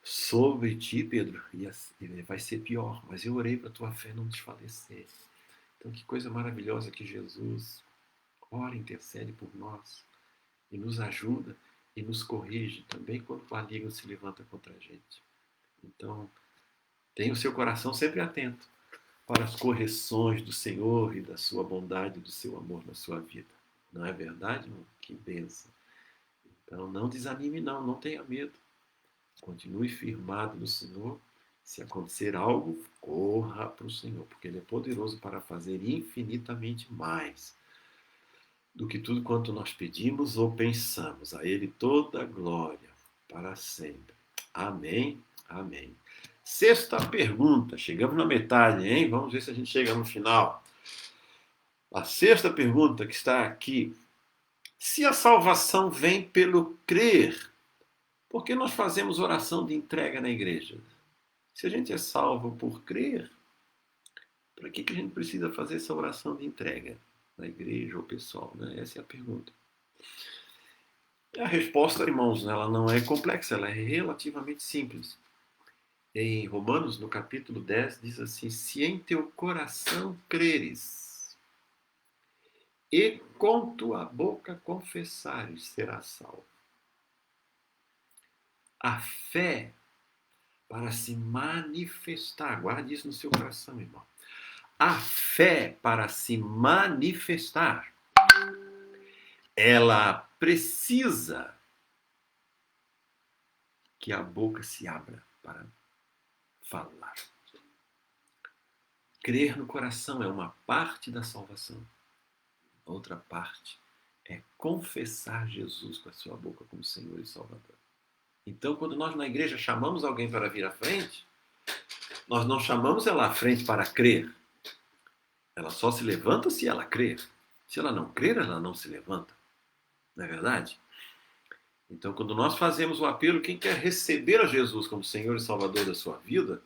sobre ti, Pedro, vai ser pior, mas eu orei para a tua fé não desfalecer. Então, que coisa maravilhosa que Jesus ora, intercede por nós e nos ajuda e nos corrige também quando o maligno se levanta contra a gente. Então, tenha o seu coração sempre atento para as correções do Senhor e da sua bondade e do seu amor na sua vida. Não é verdade? Que bênção. Então, não desanime não tenha medo. Continue firmado no Senhor. Se acontecer algo, corra para o Senhor, porque Ele é poderoso para fazer infinitamente mais do que tudo quanto nós pedimos ou pensamos. A Ele toda a glória para sempre. Amém, amém. Sexta pergunta, chegamos na metade, hein? Vamos ver se a gente chega no final. A sexta pergunta que está aqui. Se a salvação vem pelo crer, por que nós fazemos oração de entrega na igreja? Se a gente é salvo por crer, para que a gente precisa fazer essa oração de entrega na igreja ou pessoal? Né? Essa é a pergunta. E a resposta, irmãos, ela não é complexa, ela é relativamente simples. Em Romanos, no capítulo 10, diz assim, se em teu coração creres e com tua boca confessares, serás salvo. A fé para se manifestar, guarde isso no seu coração, irmão. A fé para se manifestar, ela precisa que a boca se abra para falar. Crer no coração é uma parte da salvação. Outra parte é confessar Jesus com a sua boca como Senhor e Salvador. Então, quando nós na igreja chamamos alguém para vir à frente, nós não chamamos ela à frente para crer. Ela só se levanta se ela crer. Se ela não crer, ela não se levanta. Não é verdade? Então, quando nós fazemos o apelo, quem quer receber a Jesus como Senhor e Salvador da sua vida,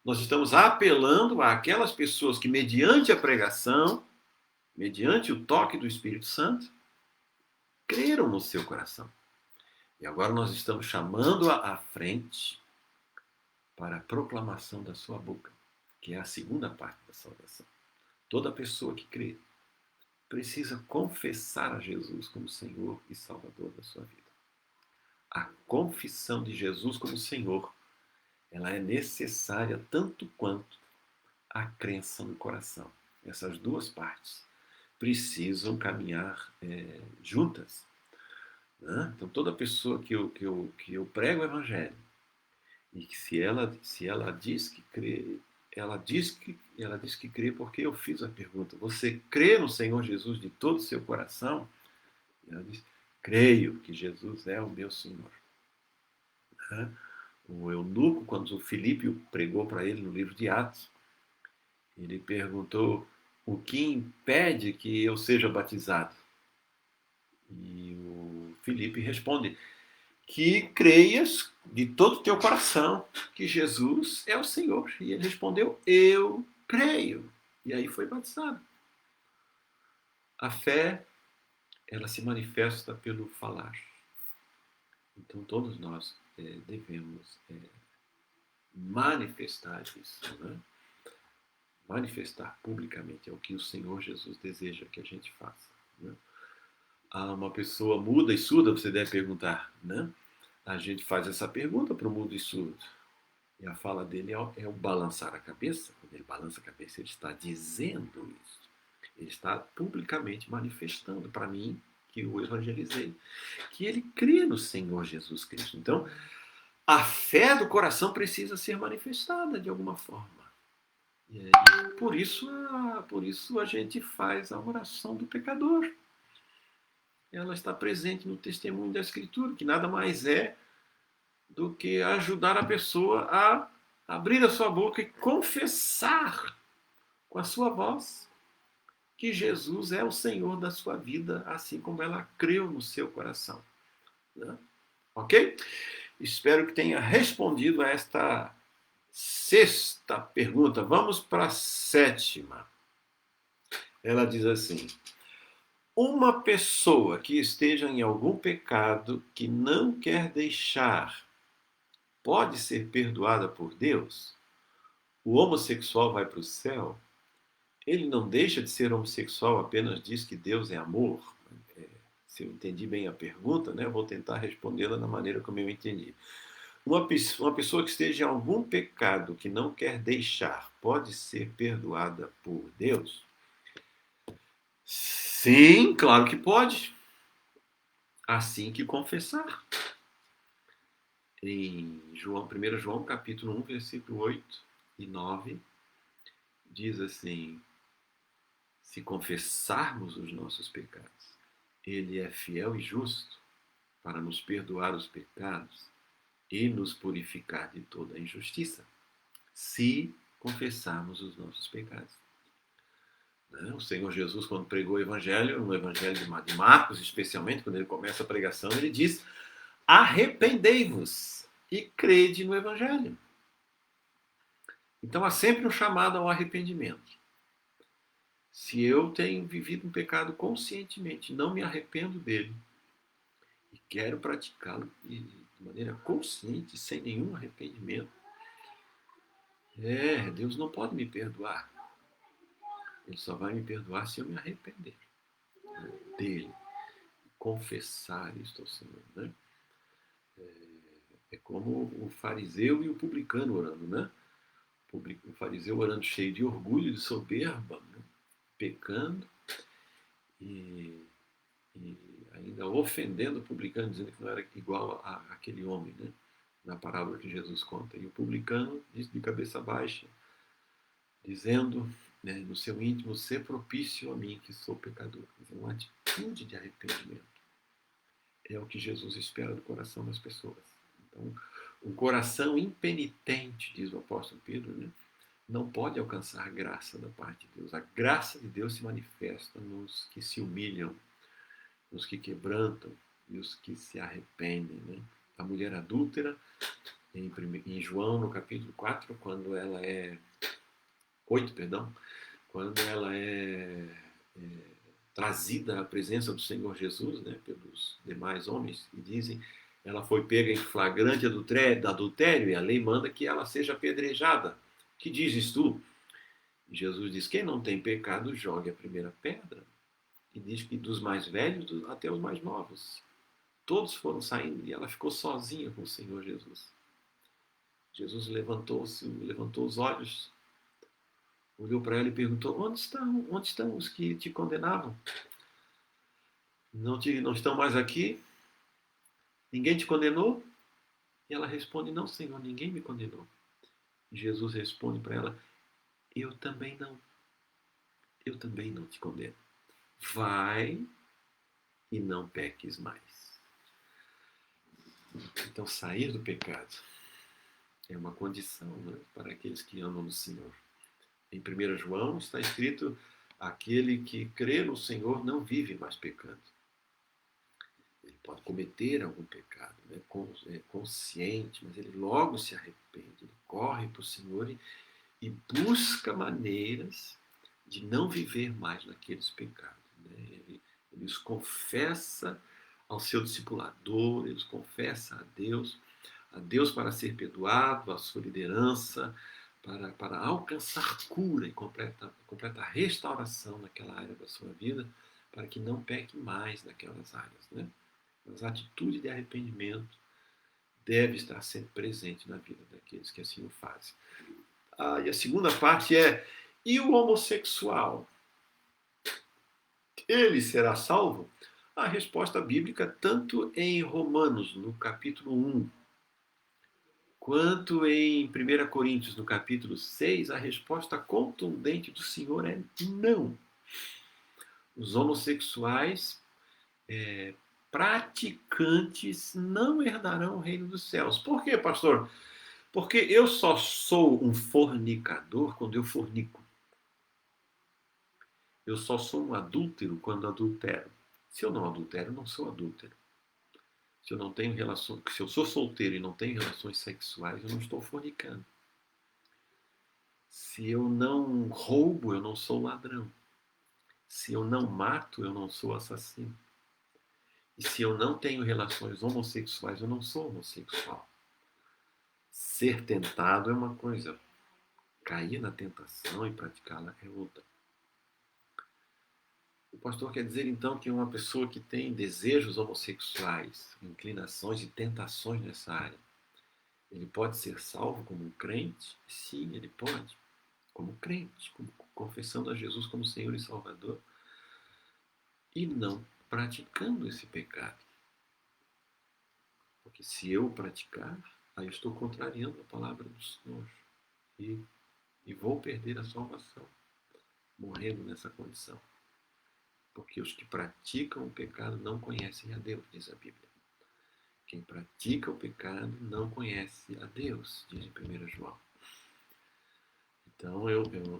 nós estamos apelando àquelas pessoas que, mediante a pregação, mediante o toque do Espírito Santo, creram no seu coração. E agora nós estamos chamando-a à frente para a proclamação da sua boca, que é a segunda parte da salvação. Toda pessoa que crê precisa confessar a Jesus como Senhor e Salvador da sua vida. A confissão de Jesus como Senhor, ela é necessária tanto quanto a crença no coração. Essas duas partes precisam caminhar juntas. Né? Então, toda pessoa que eu prego o Evangelho, e que se ela diz que crê, ela diz que crê porque eu fiz a pergunta. Você crê no Senhor Jesus de todo o seu coração? E ela diz, creio que Jesus é o meu Senhor. Né? O eunuco, quando o Filipe pregou para ele no livro de Atos, ele perguntou, o que impede que eu seja batizado? E o Filipe responde, que creias de todo o teu coração que Jesus é o Senhor. E ele respondeu, eu creio. E aí foi batizado. A fé, ela se manifesta pelo falar. Então todos nós devemos manifestar isso, né? Manifestar publicamente é o que o Senhor Jesus deseja que a gente faça. Né? A uma pessoa muda e surda, você deve perguntar, né? A gente faz essa pergunta para o mudo e surdo. E a fala dele é o balançar a cabeça. Quando ele balança a cabeça, ele está dizendo isso. Ele está publicamente manifestando para mim, que o evangelizei, que ele crê no Senhor Jesus Cristo. Então, a fé do coração precisa ser manifestada de alguma forma. E por isso a gente faz a oração do pecador. Ela está presente no testemunho da Escritura, que nada mais é do que ajudar a pessoa a abrir a sua boca e confessar com a sua voz que Jesus é o Senhor da sua vida, assim como ela creu no seu coração. Né? Ok? Espero que tenha respondido a esta sexta pergunta. Vamos para a sétima. Ela diz assim: uma pessoa que esteja em algum pecado que não quer deixar pode ser perdoada por Deus? O homossexual vai para o céu? Ele não deixa de ser homossexual, apenas diz que Deus é amor? Se eu entendi bem a pergunta, né, eu vou tentar respondê-la da maneira como eu entendi. Uma pessoa que esteja em algum pecado que não quer deixar pode ser perdoada por Deus? Sim, claro que pode. Assim que confessar. Em 1 João capítulo 1, versículo 8 e 9, diz assim: se confessarmos os nossos pecados, Ele é fiel e justo para nos perdoar os pecados e nos purificar de toda a injustiça. Se confessarmos os nossos pecados. O Senhor Jesus, quando pregou o Evangelho, no Evangelho de Marcos, especialmente, quando ele começa a pregação, ele diz: arrependei-vos e crede no Evangelho. Então há sempre um chamado ao arrependimento. Se eu tenho vivido um pecado conscientemente, não me arrependo dele e quero praticá-lo de maneira consciente, sem nenhum arrependimento, Deus não pode me perdoar. Ele só vai me perdoar se eu me arrepender dele, confessar isto ao Senhor, né? É como o fariseu e o publicano orando, né? O fariseu orando cheio de orgulho e de soberba, né? Pecando e ainda ofendendo o publicano, dizendo que não era igual àquele homem, né? Na parábola que Jesus conta. E o publicano diz de cabeça baixa, dizendo, né, no seu íntimo: ser propício a mim, que sou pecador. Uma atitude de arrependimento é o que Jesus espera do coração das pessoas. Então, um coração impenitente, diz o apóstolo Pedro, né, não pode alcançar graça da parte de Deus. A graça de Deus se manifesta nos que se humilham, nos que quebrantam e os que se arrependem, né? A mulher adúltera, em João, no capítulo 4, quando ela é 8, perdão, quando ela é trazida à presença do Senhor Jesus, né, pelos demais homens, e dizem, ela foi pega em flagrante adultério, e a lei manda que ela seja apedrejada. Que dizes tu? E Jesus diz: quem não tem pecado, jogue a primeira pedra. E diz que dos mais velhos até os mais novos, todos foram saindo, e ela ficou sozinha com o Senhor Jesus. Jesus levantou-se, levantou os olhos, olhou para ela e perguntou: onde estão os que te condenavam? Não estão mais aqui? Ninguém te condenou? E ela responde: não, Senhor, ninguém me condenou. E Jesus responde para ela: eu também não te condeno. Vai e não peques mais. Então, sair do pecado é uma condição, né, para aqueles que amam o Senhor. Em 1 João está escrito: aquele que crê no Senhor não vive mais pecando. Ele pode cometer algum pecado, né, consciente, mas ele logo se arrepende, ele corre para o Senhor e busca maneiras de não viver mais naqueles pecados, né? Ele os confessa ao seu discipulador, ele os confessa a Deus para ser perdoado, a sua liderança, para alcançar cura e completa restauração naquela área da sua vida, para que não peque mais naquelas áreas, né? Mas a atitude de arrependimento deve estar sempre presente na vida daqueles que assim o fazem. E a segunda parte é: e o homossexual? Ele será salvo? A resposta bíblica, tanto em Romanos, no capítulo 1, quanto em 1 Coríntios, no capítulo 6, a resposta contundente do Senhor é não. Os homossexuais praticantes não herdarão o reino dos céus. Por quê, pastor? Porque eu só sou um fornicador quando eu fornico. Eu só sou um adúltero quando adultero. Se eu não adultero, eu não sou adúltero. Se eu não tenho relações, se eu sou solteiro e não tenho relações sexuais, eu não estou fornicando. Se eu não roubo, eu não sou ladrão. Se eu não mato, eu não sou assassino. E se eu não tenho relações homossexuais, eu não sou homossexual. Ser tentado é uma coisa, cair na tentação e praticá-la é outra. O pastor quer dizer então que uma pessoa que tem desejos homossexuais, inclinações e tentações nessa área, ele pode ser salvo como um crente? Sim, ele pode. Como crente, confessando a Jesus como Senhor e Salvador, e não praticando esse pecado. Porque se eu praticar, aí eu estou contrariando a palavra do Senhor e vou perder a salvação, morrendo nessa condição. Porque os que praticam o pecado não conhecem a Deus, diz a Bíblia. Quem pratica o pecado não conhece a Deus, diz em 1 João. Então,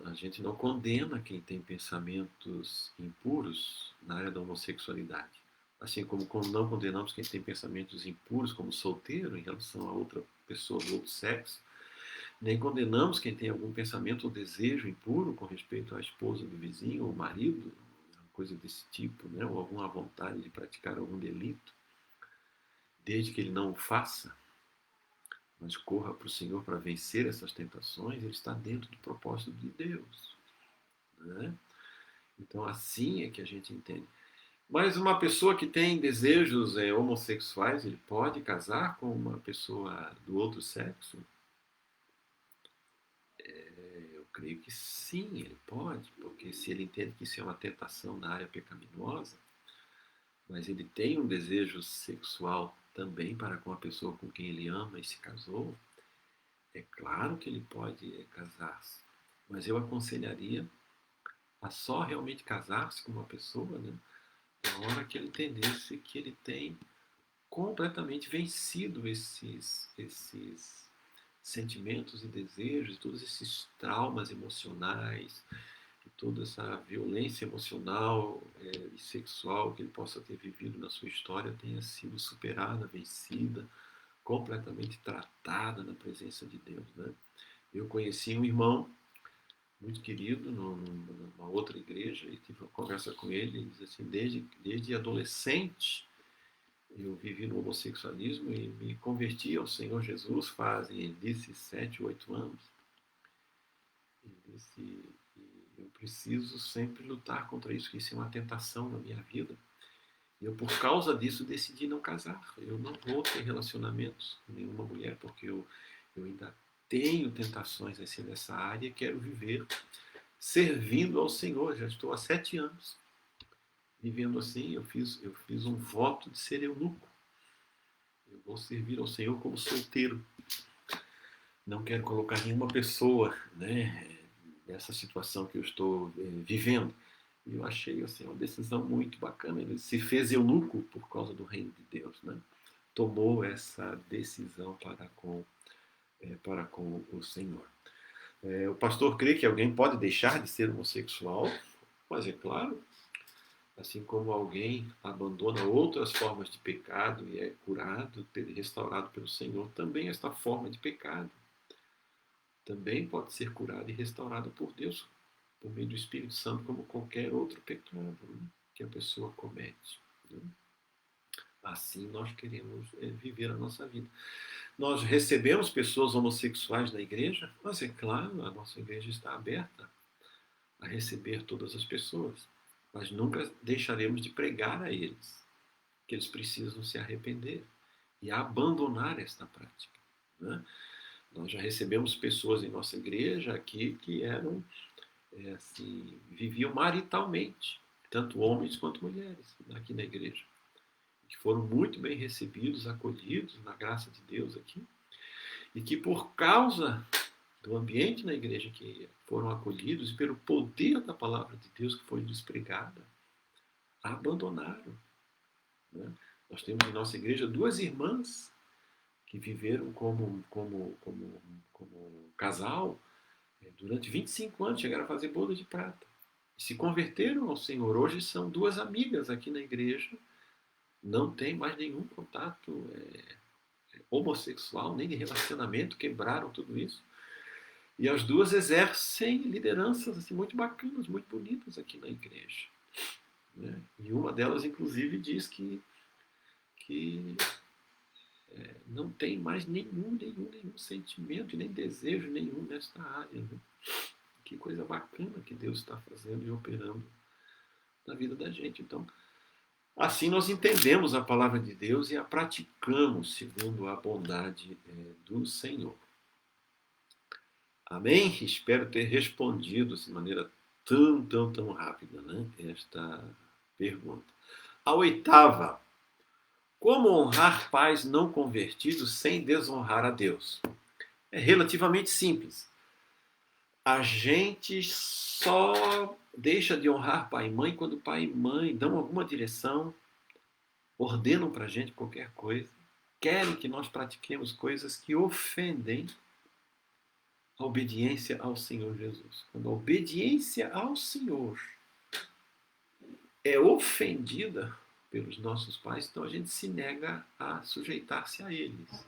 a gente não condena quem tem pensamentos impuros na área da homossexualidade. Assim como não condenamos quem tem pensamentos impuros como solteiro em relação a outra pessoa do outro sexo, nem condenamos quem tem algum pensamento ou desejo impuro com respeito à esposa do vizinho ou marido, coisa desse tipo, né? Ou alguma vontade de praticar algum delito, desde que ele não o faça, mas corra para o Senhor para vencer essas tentações, ele está dentro do propósito de Deus. Né? Então, assim é que a gente entende. Mas uma pessoa que tem desejos homossexuais, ele pode casar com uma pessoa do outro sexo? Eu creio que sim, ele pode, porque se ele entende que isso é uma tentação na área pecaminosa, mas ele tem um desejo sexual também para com a pessoa com quem ele ama e se casou, é claro que ele pode casar-se. Mas eu aconselharia a só realmente casar-se com uma pessoa, né, na hora que ele entendesse que ele tem completamente vencido esses sentimentos e desejos, todos esses traumas emocionais, toda essa violência emocional e sexual que ele possa ter vivido na sua história tenha sido superada, vencida, completamente tratada na presença de Deus. Né? Eu conheci um irmão muito querido numa outra igreja e tive uma conversa com ele. Ele diz assim, desde adolescente eu vivi no homossexualismo e me converti ao Senhor Jesus fazem, ele disse, 7, 8 anos. Ele disse, eu preciso sempre lutar contra isso, que isso é uma tentação na minha vida. E eu, por causa disso, decidi não casar. Eu não vou ter relacionamentos com nenhuma mulher, porque eu ainda tenho tentações assim nessa área e quero viver servindo ao Senhor. Já estou há 7 anos vivendo assim. Eu fiz um voto de ser eunuco. Eu vou servir ao Senhor como solteiro. Não quero colocar nenhuma pessoa, né, nessa situação que eu estou vivendo. E eu achei assim, uma decisão muito bacana. Ele se fez eunuco por causa do reino de Deus. Né? Tomou essa decisão para com o Senhor. O pastor crê que alguém pode deixar de ser homossexual, mas é claro, assim como alguém abandona outras formas de pecado e é curado, restaurado pelo Senhor, também esta forma de pecado também pode ser curada e restaurada por Deus, por meio do Espírito Santo, como qualquer outro pecado, né, que a pessoa comete. Né? Assim nós queremos viver a nossa vida. Nós recebemos pessoas homossexuais na igreja, mas é claro, a nossa igreja está aberta a receber todas as pessoas. Mas nunca deixaremos de pregar a eles que eles precisam se arrepender e abandonar esta prática. Né? Nós já recebemos pessoas em nossa igreja aqui que eram assim, viviam maritalmente, tanto homens quanto mulheres, aqui na igreja, que foram muito bem recebidos, acolhidos na graça de Deus aqui, e que por causa do ambiente na igreja que foram acolhidos e pelo poder da palavra de Deus que foi lhes pregada, abandonaram. Né? Nós temos em nossa igreja 2 irmãs que viveram como casal durante 25 anos, chegaram a fazer boda de prata. E se converteram ao Senhor. Hoje são 2 amigas aqui na igreja, não tem mais nenhum contato homossexual, nem de relacionamento, quebraram tudo isso. E as duas exercem lideranças assim, muito bacanas, muito bonitas aqui na igreja. Né? E uma delas, inclusive, diz que não tem mais nenhum sentimento e nem desejo nenhum nesta área. Né? Que coisa bacana que Deus está fazendo e operando na vida da gente. Então, assim nós entendemos a palavra de Deus e a praticamos segundo a bondade do Senhor. Amém? Espero ter respondido de maneira tão rápida, né? Esta pergunta. A oitava. Como honrar pais não convertidos sem desonrar a Deus? É relativamente simples. A gente só deixa de honrar pai e mãe quando pai e mãe dão alguma direção, ordenam para a gente qualquer coisa, querem que nós pratiquemos coisas que ofendem a obediência ao Senhor Jesus. Quando a obediência ao Senhor é ofendida pelos nossos pais, então a gente se nega a sujeitar-se a eles.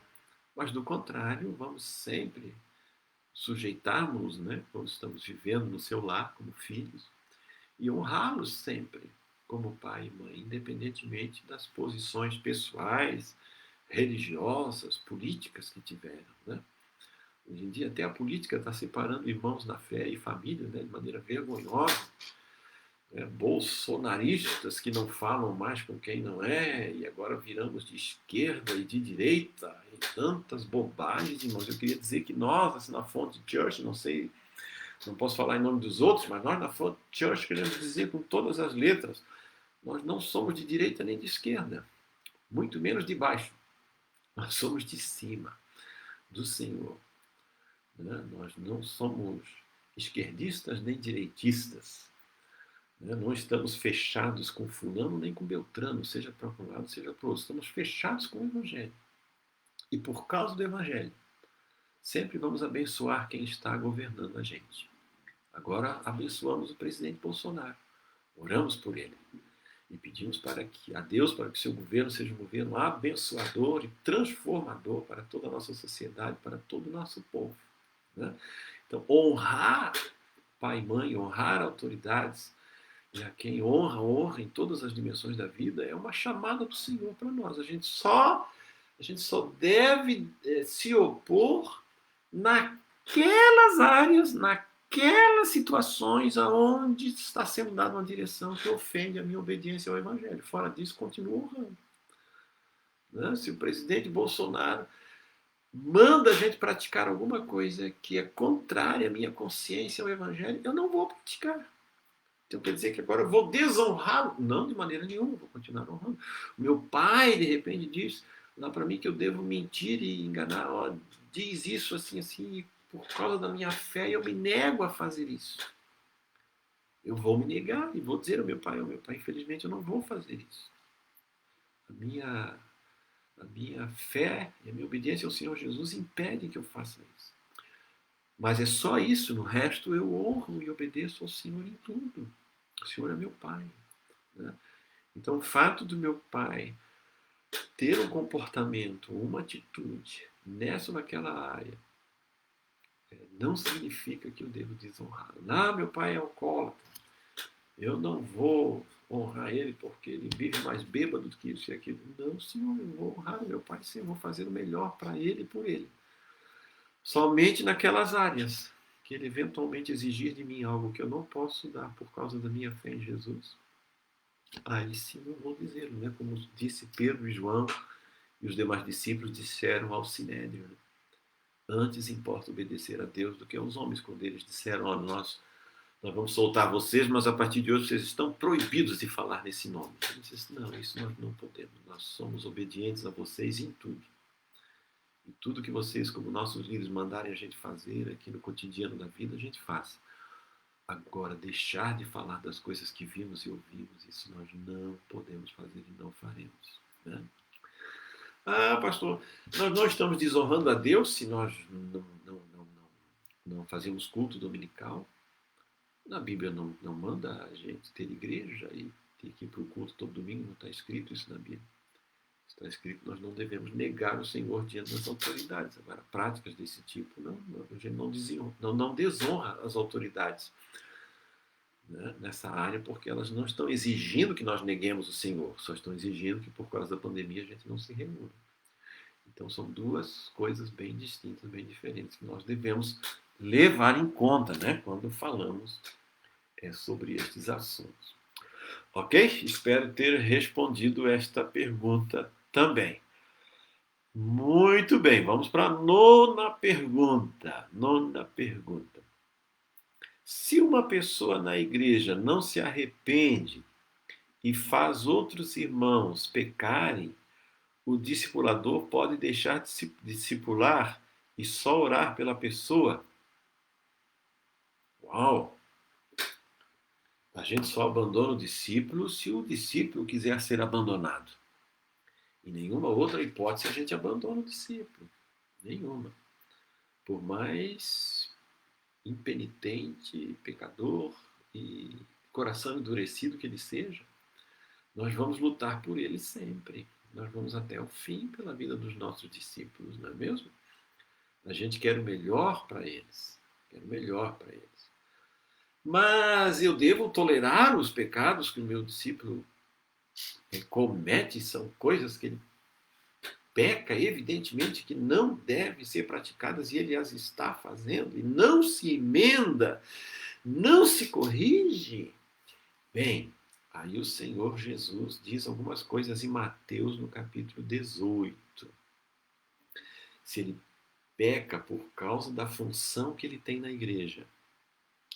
Mas, do contrário, vamos sempre sujeitarmos, né, quando estamos vivendo no seu lar como filhos, e honrá-los sempre como pai e mãe, independentemente das posições pessoais, religiosas, políticas que tiveram. Né? Hoje em dia até a política está separando irmãos na fé e família, né, de maneira vergonhosa. Bolsonaristas que não falam mais com quem não é, e agora viramos de esquerda e de direita, e tantas bobagens, irmãos. Eu queria dizer que nós, assim, na Fonte Church, não sei, não posso falar em nome dos outros, mas nós na Fonte Church queremos dizer com todas as letras, nós não somos de direita nem de esquerda, muito menos de baixo. Nós somos de cima, do Senhor. Né? Nós não somos esquerdistas nem direitistas. Não estamos fechados com fulano nem com Beltrano, seja para um lado, seja para o outro. Estamos fechados com o Evangelho. E por causa do Evangelho, sempre vamos abençoar quem está governando a gente. Agora abençoamos o presidente Bolsonaro. Oramos por ele. E pedimos a Deus para que o seu governo seja um governo abençoador e transformador para toda a nossa sociedade, para todo o nosso povo. Né? Então, honrar pai e mãe, honrar autoridades, e a quem honra em todas as dimensões da vida, é uma chamada do Senhor para nós. A gente só deve se opor naquelas áreas, naquelas situações aonde está sendo dada uma direção que ofende a minha obediência ao Evangelho. Fora disso, continuo honrando. Né? Se o presidente Bolsonaro manda a gente praticar alguma coisa que é contrária à minha consciência ao Evangelho, eu não vou praticar. Então quer dizer que agora eu vou desonrá-lo? Não, de maneira nenhuma, vou continuar honrando. Meu pai, de repente, diz lá para mim que eu devo mentir e enganar. Ó, diz isso assim, e por causa da minha fé eu me nego a fazer isso. Eu vou me negar e vou dizer ao meu pai, infelizmente eu não vou fazer isso. A minha fé e a minha obediência ao Senhor Jesus impedem que eu faça isso. Mas é só isso, no resto eu honro e obedeço ao Senhor em tudo. O Senhor é meu pai. Né? Então, o fato do meu pai ter um comportamento, uma atitude nessa ou naquela área, não significa que eu devo desonrá-lo. Não, meu pai é alcoólatra. Eu não vou honrar ele porque ele vive mais bêbado do que isso e aquilo. Não, Senhor, eu vou honrar o meu pai, sim, eu vou fazer o melhor para ele e por ele. Somente naquelas áreas que ele eventualmente exigir de mim algo que eu não posso dar por causa da minha fé em Jesus, aí sim eu vou dizer, né? Como disse Pedro e João e os demais discípulos disseram ao Sinédrio, né? Antes importa obedecer a Deus do que aos homens, quando eles disseram, olha, nós vamos soltar vocês, mas a partir de hoje vocês estão proibidos de falar nesse nome. Ele disse, não, isso nós não podemos, nós somos obedientes a vocês em tudo. E tudo que vocês, como nossos líderes, mandarem a gente fazer aqui no cotidiano da vida, a gente faz. Agora, deixar de falar das coisas que vimos e ouvimos, isso nós não podemos fazer e não faremos. Né? Ah, pastor, nós não estamos desonrando a Deus se nós não fazemos culto dominical. Na Bíblia não manda a gente ter igreja e ter que ir para o culto todo domingo, não está escrito isso na Bíblia. Está escrito que nós não devemos negar o Senhor diante das autoridades. Agora, práticas desse tipo, a gente não desonra as autoridades, né, nessa área, porque elas não estão exigindo que nós neguemos o Senhor, só estão exigindo que por causa da pandemia a gente não se reúna. Então são duas coisas bem distintas, bem diferentes, que nós devemos levar em conta, né, quando falamos sobre estes assuntos. Ok? Espero ter respondido esta pergunta também. Muito bem, vamos para a nona pergunta. Nona pergunta. Se uma pessoa na igreja não se arrepende e faz outros irmãos pecarem, o discipulador pode deixar de discipular e só orar pela pessoa? Uau! A gente só abandona o discípulo se o discípulo quiser ser abandonado. Em nenhuma outra hipótese a gente abandona o discípulo. Nenhuma. Por mais impenitente, pecador e coração endurecido que ele seja, nós vamos lutar por ele sempre. Nós vamos até o fim pela vida dos nossos discípulos, não é mesmo? A gente quer o melhor para eles. Quer o melhor para eles. Mas eu devo tolerar os pecados que o meu discípulo comete? São coisas que ele peca, evidentemente, que não devem ser praticadas e ele as está fazendo e não se emenda, não se corrige. Bem, aí o Senhor Jesus diz algumas coisas em Mateus no capítulo 18. Se ele peca por causa da função que ele tem na igreja,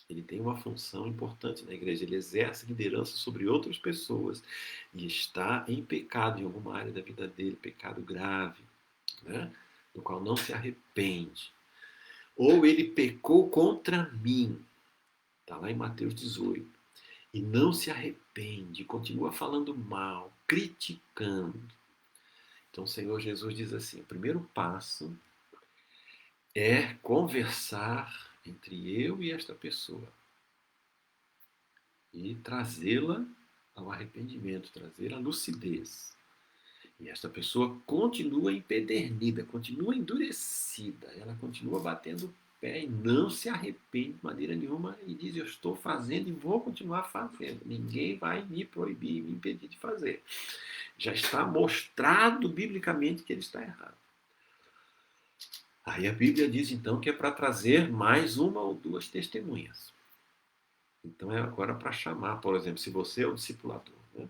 ele tem uma função importante na igreja, ele exerce liderança sobre outras pessoas e está em pecado em alguma área da vida dele, pecado grave, né, do qual não se arrepende. Ou ele pecou contra mim, está lá em Mateus 18, e não se arrepende, continua falando mal, criticando. Então o Senhor Jesus diz assim, o primeiro passo é conversar entre eu e esta pessoa e trazê-la ao arrependimento, trazer a lucidez. E esta pessoa continua empedernida, continua endurecida, ela continua batendo o pé e não se arrepende de maneira nenhuma e diz, eu estou fazendo e vou continuar fazendo. Ninguém vai me proibir, me impedir de fazer. Já está mostrado biblicamente que ele está errado. Aí a Bíblia diz então que é para trazer mais uma ou duas testemunhas. Então é agora para chamar, por exemplo, se você é o discipulador, né,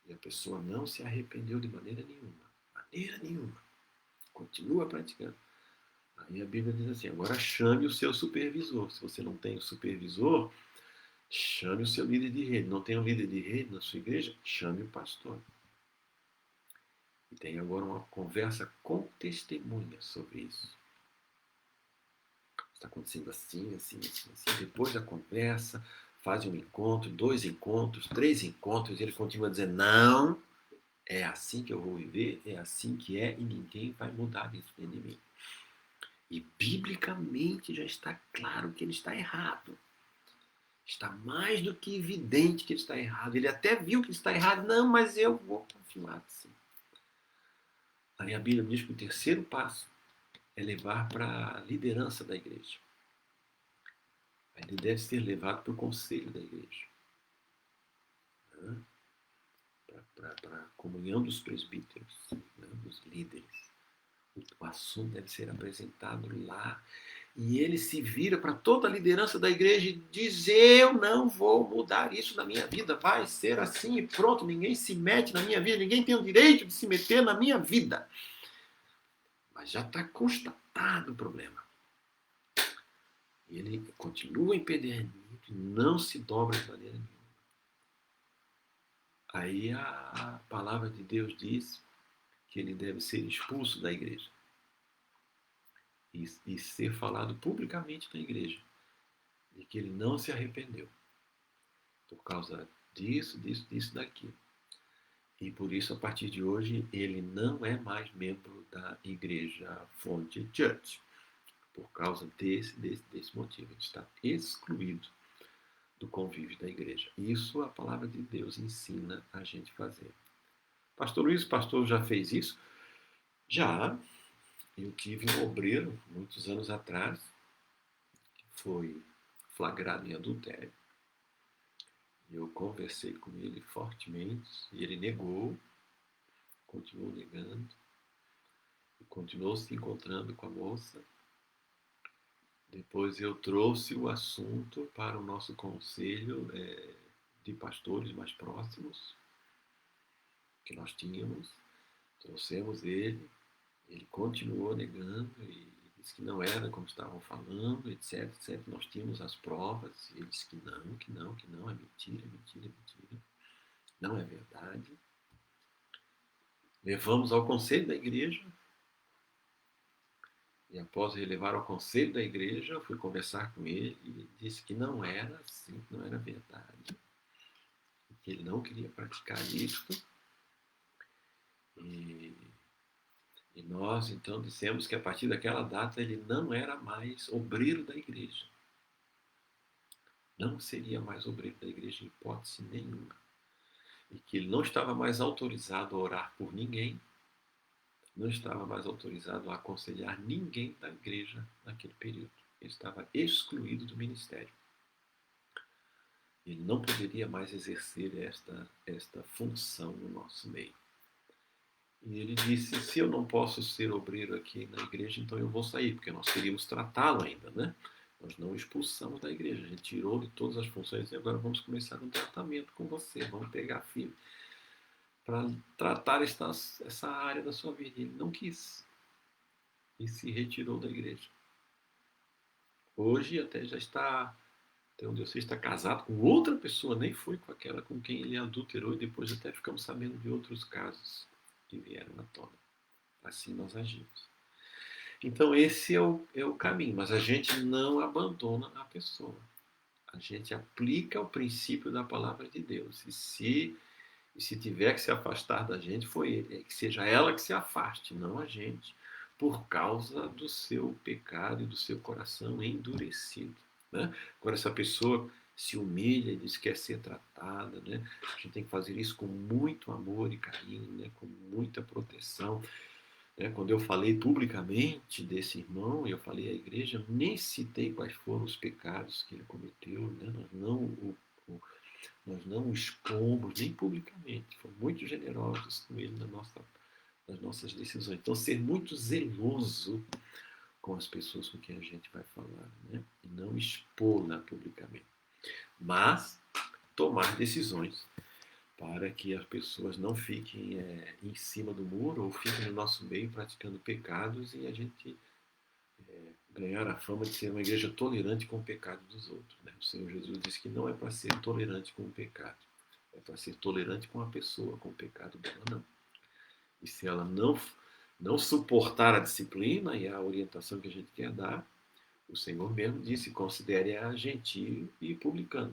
e a pessoa não se arrependeu de maneira nenhuma, continua praticando. Aí a Bíblia diz assim, agora chame o seu supervisor. Se você não tem o supervisor, chame o seu líder de rede. Não tem um líder de rede na sua igreja? Chame o pastor. E tem agora uma conversa com testemunhas sobre isso. Está acontecendo assim, assim, assim, assim. Depois da conversa, faz um encontro, 2 encontros, 3 encontros, e ele continua dizendo, não, é assim que eu vou viver, é assim que é, e ninguém vai mudar isso de mim. E biblicamente já está claro que ele está errado. Está mais do que evidente que ele está errado. Ele até viu que ele está errado, não, mas eu vou continuar assim. Aí a Bíblia diz que o terceiro passo é levar para a liderança da igreja. Ele deve ser levado para o conselho da igreja. Para a comunhão dos presbíteros, né, dos líderes. O assunto deve ser apresentado lá. E ele se vira para toda a liderança da igreja e diz, eu não vou mudar isso na minha vida. Vai ser assim e pronto. Ninguém se mete na minha vida. Ninguém tem o direito de se meter na minha vida. Mas já está constatado o problema. E ele continua empedernido e não se dobra de maneira nenhuma. Aí a palavra de Deus diz que ele deve ser expulso da igreja. E ser falado publicamente na igreja. De que ele não se arrependeu. Por causa disso, daquilo. E por isso, a partir de hoje, ele não é mais membro da igreja Fonte Church. Por causa desse motivo. Ele está excluído do convívio da igreja. Isso a palavra de Deus ensina a gente fazer. Pastor Luiz, o pastor já fez isso? Já. Eu tive um obreiro, muitos anos atrás, que foi flagrado em adultério. Eu conversei com ele fortemente e ele negou, continuou negando, e continuou se encontrando com a moça. Depois eu trouxe o assunto para o nosso conselho de pastores mais próximos que nós tínhamos. Trouxemos ele continuou negando e disse que não era como estavam falando, etc, etc. Nós tínhamos as provas e ele disse que não, é mentira, é mentira, é mentira. Não é verdade. Levamos ao conselho da igreja. E após levar ao conselho da igreja, eu fui conversar com ele e ele disse que não era assim, que não era verdade. Que ele não queria praticar isso. E nós, então, dissemos que a partir daquela data ele não era mais obreiro da igreja. Não seria mais obreiro da igreja em hipótese nenhuma. E que ele não estava mais autorizado a orar por ninguém, não estava mais autorizado a aconselhar ninguém da igreja naquele período. Ele estava excluído do ministério. Ele não poderia mais exercer esta função no nosso meio. E ele disse, se eu não posso ser obreiro aqui na igreja, então eu vou sair, porque nós queríamos tratá-lo ainda, né? Nós não expulsamos da igreja, a gente tirou de todas as funções e agora vamos começar um tratamento com você, vamos pegar firme para tratar essa área da sua vida. Ele não quis e se retirou da igreja. Hoje até já está, até onde eu sei, está casado com outra pessoa, nem foi com aquela com quem ele adulterou e depois até ficamos sabendo de outros casos que vieram à tona. Assim nós agimos. Então esse é o caminho, mas a gente não abandona a pessoa. A gente aplica o princípio da palavra de Deus. E se tiver que se afastar da gente, que seja ela que se afaste, não a gente, por causa do seu pecado e do seu coração endurecido. Né? Agora essa pessoa se humilha e diz que quer ser tratada, né? A gente tem que fazer isso com muito amor e carinho, né? Com muita proteção. Quando eu falei publicamente desse irmão, eu falei à igreja, nem citei quais foram os pecados que ele cometeu, né? Nós não o expomos nem publicamente, fomos muito generosos com ele nas nossas decisões. Então, ser muito zeloso com as pessoas com quem a gente vai falar, né? E não expô-la publicamente. Mas tomar decisões para que as pessoas não fiquem em cima do muro ou fiquem no nosso meio praticando pecados e a gente ganhar a fama de ser uma igreja tolerante com o pecado dos outros. Né? O Senhor Jesus disse que não é para ser tolerante com o pecado, é para ser tolerante com a pessoa, com o pecado dela não. E se ela não suportar a disciplina e a orientação que a gente quer dar, o Senhor mesmo disse, considere-a gentio e publicano.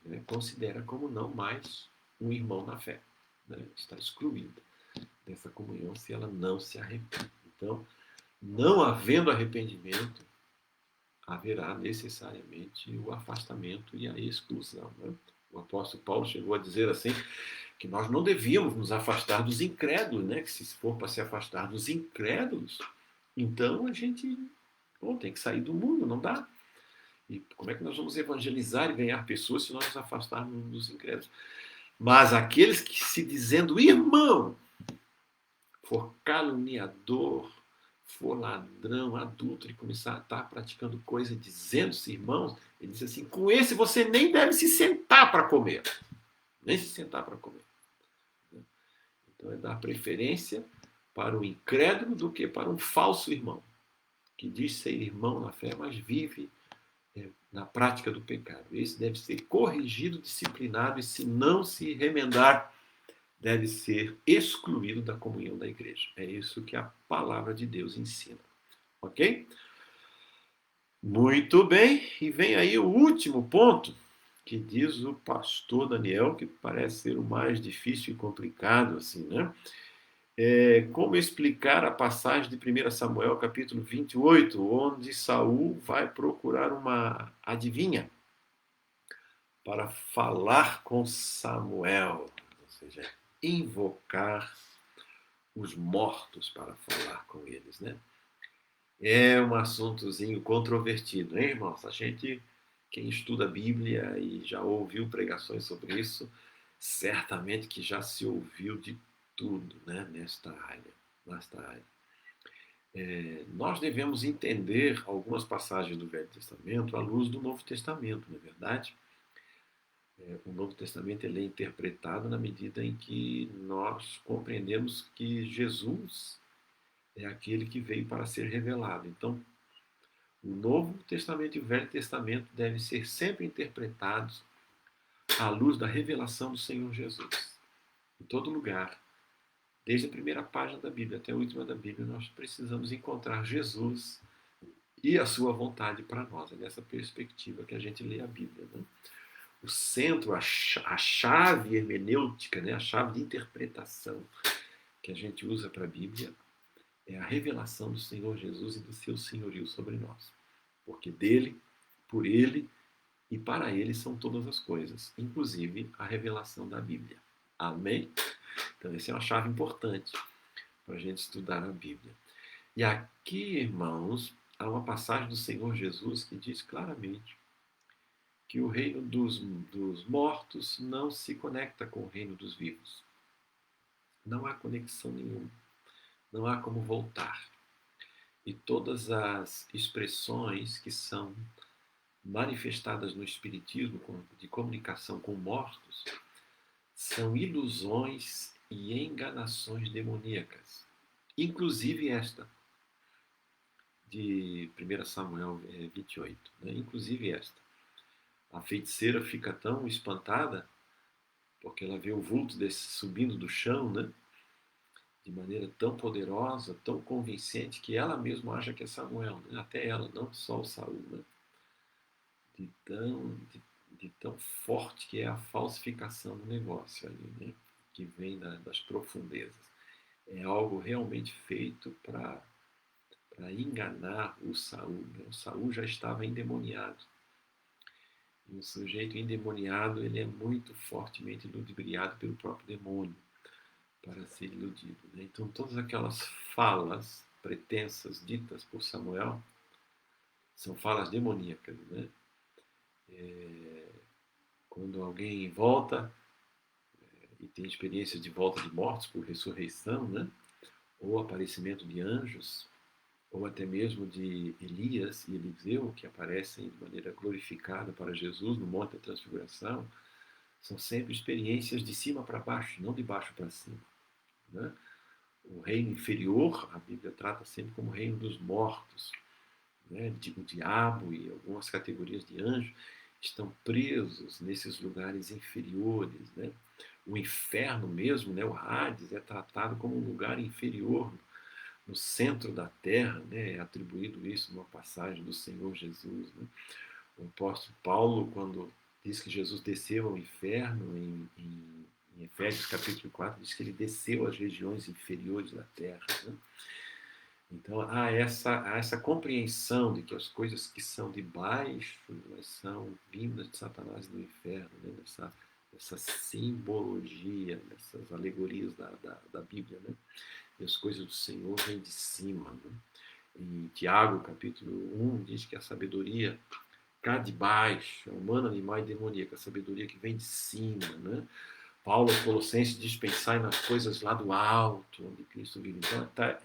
Né? Considera como não mais um irmão na fé. Né? Está excluída dessa comunhão se ela não se arrepende. Então, não havendo arrependimento, haverá necessariamente o afastamento e a exclusão. Né? O apóstolo Paulo chegou a dizer assim, que nós não devíamos nos afastar dos incrédulos, né? Que se for para se afastar dos incrédulos, então a gente tem que sair do mundo, não dá. E como é que nós vamos evangelizar e ganhar pessoas se nós nos afastarmos dos incrédulos? Mas aqueles que se dizendo irmão, for caluniador, for ladrão, adúltero e começar a estar praticando coisa dizendo-se irmãos, ele diz assim, com esse você nem deve se sentar para comer. Nem se sentar para comer. Então é dar preferência para o incrédulo do que para um falso irmão, que diz ser irmão na fé, mas vive na prática do pecado. Esse deve ser corrigido, disciplinado, e se não se remendar, deve ser excluído da comunhão da igreja. É isso que a palavra de Deus ensina. Ok? Muito bem. E vem aí o último ponto, que diz o pastor Daniel, que parece ser o mais difícil e complicado, assim, né? Como explicar a passagem de 1 Samuel, capítulo 28, onde Saul vai procurar uma adivinha para falar com Samuel. Ou seja, invocar os mortos para falar com eles, né? É um assuntozinho controvertido, hein, irmãos? Quem estuda a Bíblia e já ouviu pregações sobre isso, certamente que já se ouviu de tudo, né, nesta área. Nós devemos entender algumas passagens do Velho Testamento à luz do Novo Testamento, não é verdade? O Novo Testamento ele é interpretado na medida em que nós compreendemos que Jesus é aquele que veio para ser revelado. Então, o Novo Testamento e o Velho Testamento devem ser sempre interpretados à luz da revelação do Senhor Jesus. Em todo lugar, desde a primeira página da Bíblia até a última da Bíblia, nós precisamos encontrar Jesus e a sua vontade para nós. É nessa perspectiva que a gente lê a Bíblia, né? O centro, a chave hermenêutica, né? A chave de interpretação que a gente usa para a Bíblia é a revelação do Senhor Jesus e do seu senhorio sobre nós. Porque dele, por ele e para ele são todas as coisas, inclusive a revelação da Bíblia. Amém? Então, essa é uma chave importante para a gente estudar a Bíblia. E aqui, irmãos, há uma passagem do Senhor Jesus que diz claramente que o reino dos mortos não se conecta com o reino dos vivos. Não há conexão nenhuma. Não há como voltar. E todas as expressões que são manifestadas no Espiritismo de comunicação com mortos são ilusões e enganações demoníacas. Inclusive esta, de 1 Samuel 28. Né? Inclusive esta. A feiticeira fica tão espantada porque ela vê o vulto desse subindo do chão, né? De maneira tão poderosa, tão convincente, que ela mesma acha que é Samuel, né? Até ela, não só o Saul, né? De tão forte que é a falsificação do negócio ali, né? Que vem das profundezas. É algo realmente feito para enganar o Saul, né? O Saul já estava endemoniado. E o sujeito endemoniado ele é muito fortemente ludibriado pelo próprio demônio para ser iludido, né? Então, todas aquelas falas pretensas ditas por Samuel são falas demoníacas, né? Quando alguém volta e tem experiência de volta de mortos por ressurreição, né? Ou aparecimento de anjos, ou até mesmo de Elias e Eliseu, que aparecem de maneira glorificada para Jesus no Monte da Transfiguração, são sempre experiências de cima para baixo, não de baixo para cima, né? O reino inferior, a Bíblia trata sempre como o reino dos mortos, né? O diabo e algumas categorias de anjos estão presos nesses lugares inferiores, né? O inferno mesmo, né? O Hades, é tratado como um lugar inferior no centro da terra, né? É atribuído isso numa passagem do Senhor Jesus, né? O apóstolo Paulo, quando diz que Jesus desceu ao inferno, em Efésios capítulo 4, diz que ele desceu às regiões inferiores da terra, né? Então há essa compreensão de que as coisas que são de baixo, elas são vindas de Satanás do inferno, né? Essa simbologia, essas alegorias da Bíblia, né? E as coisas do Senhor vêm de cima, né? Em Tiago, capítulo 1, diz que a sabedoria cá de baixo, é humana, animal e demoníaca, a sabedoria que vem de cima, né? Paulo, Colossenses, diz pensar nas coisas lá do alto, onde Cristo vive.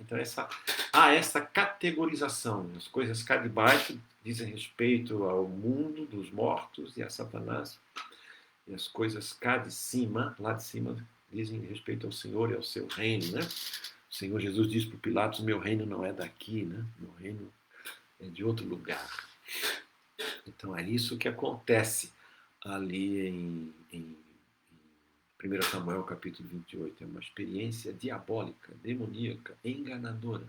Então essa categorização. As coisas cá de baixo dizem respeito ao mundo dos mortos e a Satanás. E as coisas cá de cima, lá de cima, dizem respeito ao Senhor e ao seu reino, né? O Senhor Jesus diz para Pilatos, meu reino não é daqui, né? Meu reino é de outro lugar. Então é isso que acontece ali em 1 Samuel capítulo 28. É uma experiência diabólica, demoníaca, enganadora,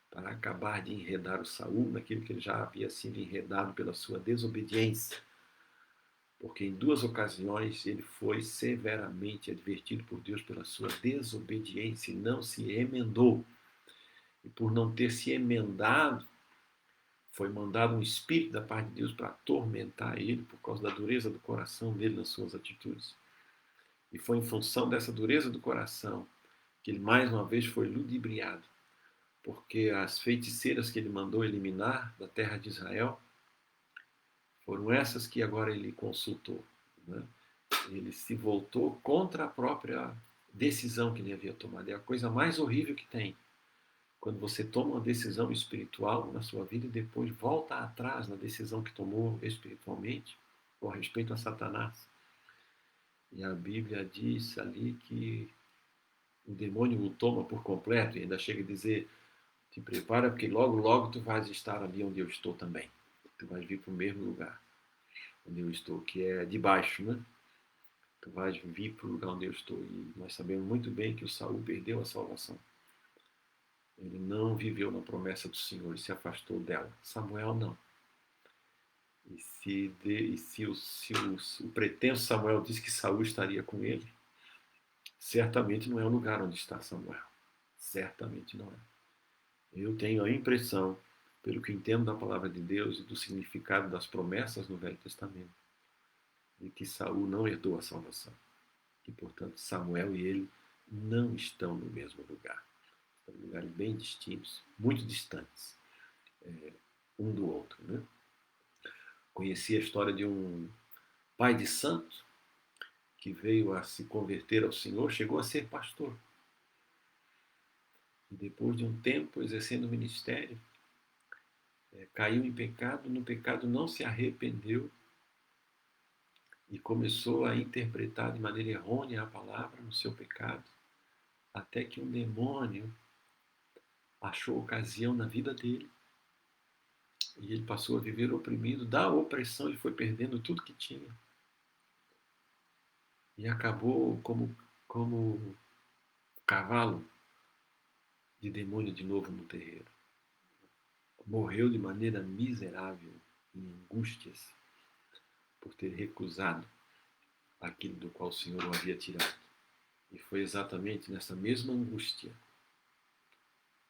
para acabar de enredar o Saul naquilo que ele já havia sido enredado pela sua desobediência. Porque em 2 ocasiões ele foi severamente advertido por Deus pela sua desobediência e não se emendou. E por não ter se emendado, foi mandado um espírito da parte de Deus para atormentar ele por causa da dureza do coração dele nas suas atitudes. E foi em função dessa dureza do coração que ele mais uma vez foi ludibriado, porque as feiticeiras que ele mandou eliminar da terra de Israel foram essas que agora ele consultou, né? Ele se voltou contra a própria decisão que ele havia tomado. É a coisa mais horrível que tem. Quando você toma uma decisão espiritual na sua vida e depois volta atrás na decisão que tomou espiritualmente com respeito a Satanás. E a Bíblia diz ali que o demônio o toma por completo e ainda chega a dizer: te prepara porque logo, logo tu vais estar ali onde eu estou também. Tu vais vir para o mesmo lugar onde eu estou, que é de baixo, né? Tu vais vir para o lugar onde eu estou. E nós sabemos muito bem que o Saul perdeu a salvação. Ele não viveu na promessa do Senhor, ele se afastou dela. Samuel não. E se o pretenso Samuel disse que Saul estaria com ele, certamente não é o lugar onde está Samuel. Certamente não é. Eu tenho a impressão, pelo que entendo da palavra de Deus e do significado das promessas no Velho Testamento, de que Saul não herdou a salvação. E, portanto, Samuel e ele não estão no mesmo lugar. Estão em lugares bem distintos, muito distantes um do outro, né? Conheci a história de um pai de santo que veio a se converter ao Senhor, chegou a ser pastor. E depois de um tempo exercendo o ministério, caiu em pecado, no pecado não se arrependeu e começou a interpretar de maneira errônea a palavra no seu pecado, até que um demônio achou ocasião na vida dele e ele passou a viver oprimido. Da opressão ele foi perdendo tudo que tinha e acabou como cavalo de demônio de novo no terreiro. Morreu de maneira miserável, em angústias, por ter recusado aquilo do qual o Senhor o havia tirado. E foi exatamente nessa mesma angústia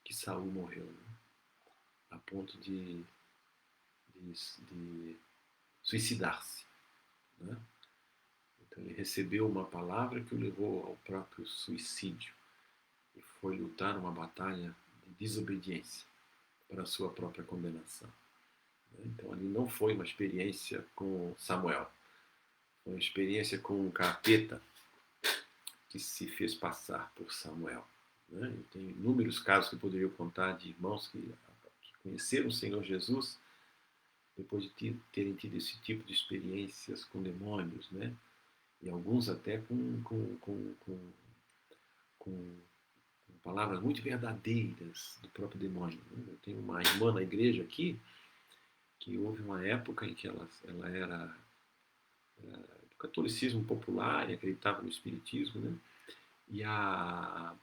que Saul morreu, né? A ponto de suicidar-se, né? Então ele recebeu uma palavra que o levou ao próprio suicídio e foi lutar uma batalha de desobediência para a sua própria condenação. Então ali não foi uma experiência com Samuel, foi uma experiência com um capeta que se fez passar por Samuel. Eu tenho inúmeros casos que eu poderia contar de irmãos que conheceram o Senhor Jesus depois de terem tido esse tipo de experiências com demônios, né? E alguns até com palavras muito verdadeiras do próprio demônio. Eu tenho uma irmã na igreja aqui que houve uma época em que ela era do catolicismo popular e acreditava no espiritismo, né? E a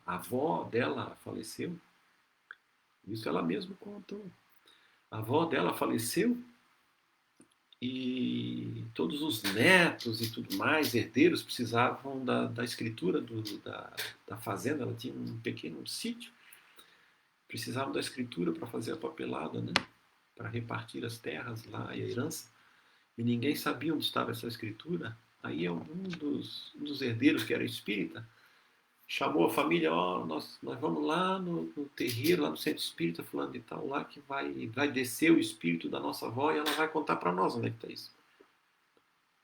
avó dela faleceu. Isso ela mesma contou. A avó dela faleceu e todos os netos e tudo mais, herdeiros, precisavam da escritura da fazenda. Ela tinha um pequeno sítio. Precisavam da escritura para fazer a papelada, né? Para repartir as terras lá e a herança. E ninguém sabia onde estava essa escritura. Aí um dos herdeiros, que era espírita, chamou a família: nós vamos lá no terreiro, lá no centro espírita, fulano de tal, lá que vai descer o espírito da nossa avó e ela vai contar para nós onde é que está isso.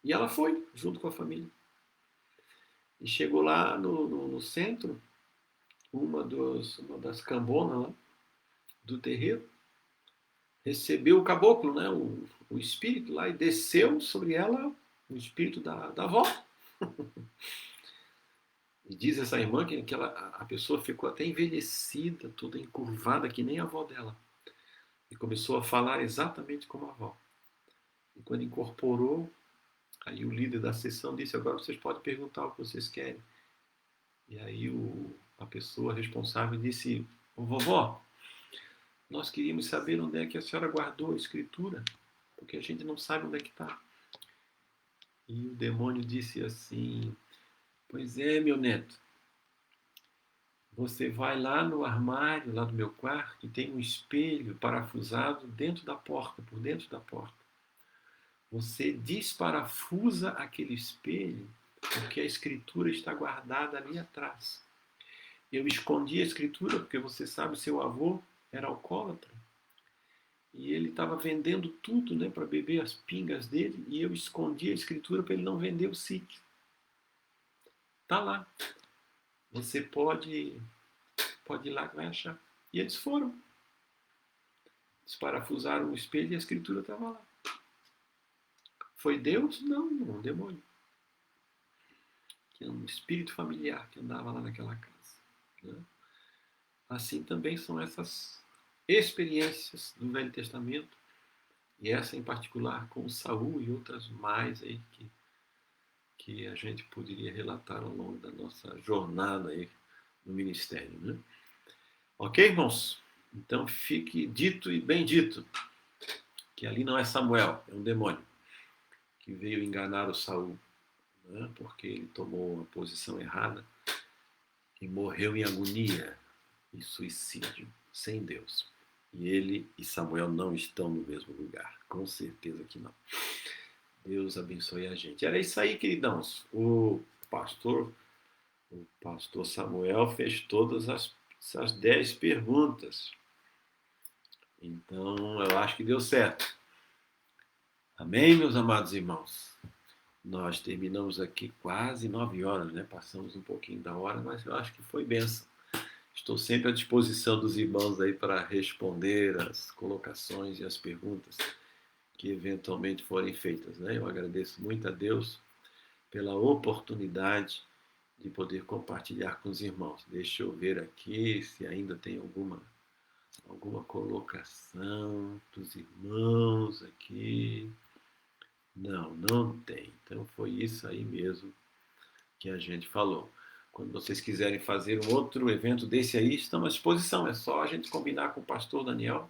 E ela foi, junto com a família. E chegou lá no centro, uma das cambonas lá do terreiro, recebeu o caboclo, né, o espírito lá, e desceu sobre ela o espírito da avó. E diz essa irmã que a pessoa ficou até envelhecida, toda encurvada, que nem a avó dela. E começou a falar exatamente como a avó. E quando incorporou, aí o líder da sessão disse: agora vocês podem perguntar o que vocês querem. E aí a pessoa responsável disse: ô vovó, nós queríamos saber onde é que a senhora guardou a escritura, porque a gente não sabe onde é que está. E o demônio disse assim: pois é, meu neto, você vai lá no armário, lá do meu quarto, e tem um espelho parafusado dentro da porta, por dentro da porta. Você desparafusa aquele espelho porque a Escritura está guardada ali atrás. Eu escondi a Escritura porque você sabe, seu avô era alcoólatra. E ele estava vendendo tudo, né, para beber as pingas dele, e eu escondi a Escritura para ele não vender o sítio. Está lá. Você pode ir lá que vai achar. E eles foram. Desparafusaram o espelho e a Escritura estava lá. Foi Deus? Não, um demônio. Que é um espírito familiar que andava lá naquela casa. Né? Assim também são essas experiências do Velho Testamento, e essa em particular com Saul e outras mais aí que a gente poderia relatar ao longo da nossa jornada aí no ministério. Né? Ok, irmãos? Então fique dito e bem dito que ali não é Samuel, é um demônio que veio enganar o Saul, né? Porque ele tomou uma posição errada e morreu em agonia e suicídio, sem Deus. E ele e Samuel não estão no mesmo lugar, com certeza que não. Deus abençoe a gente. Era isso aí, queridãos. O pastor Samuel fez todas essas 10 perguntas. Então, eu acho que deu certo. Amém, meus amados irmãos? Nós terminamos aqui quase 9 horas, né? Passamos um pouquinho da hora, mas eu acho que foi bênção. Estou sempre à disposição dos irmãos aí para responder as colocações e as perguntas que eventualmente forem feitas, né? Eu agradeço muito a Deus pela oportunidade de poder compartilhar com os irmãos. Deixa eu ver aqui se ainda tem alguma colocação dos irmãos aqui. Não tem. Então foi isso aí mesmo que a gente falou. Quando vocês quiserem fazer um outro evento desse aí, estamos à disposição. É só a gente combinar com o pastor Daniel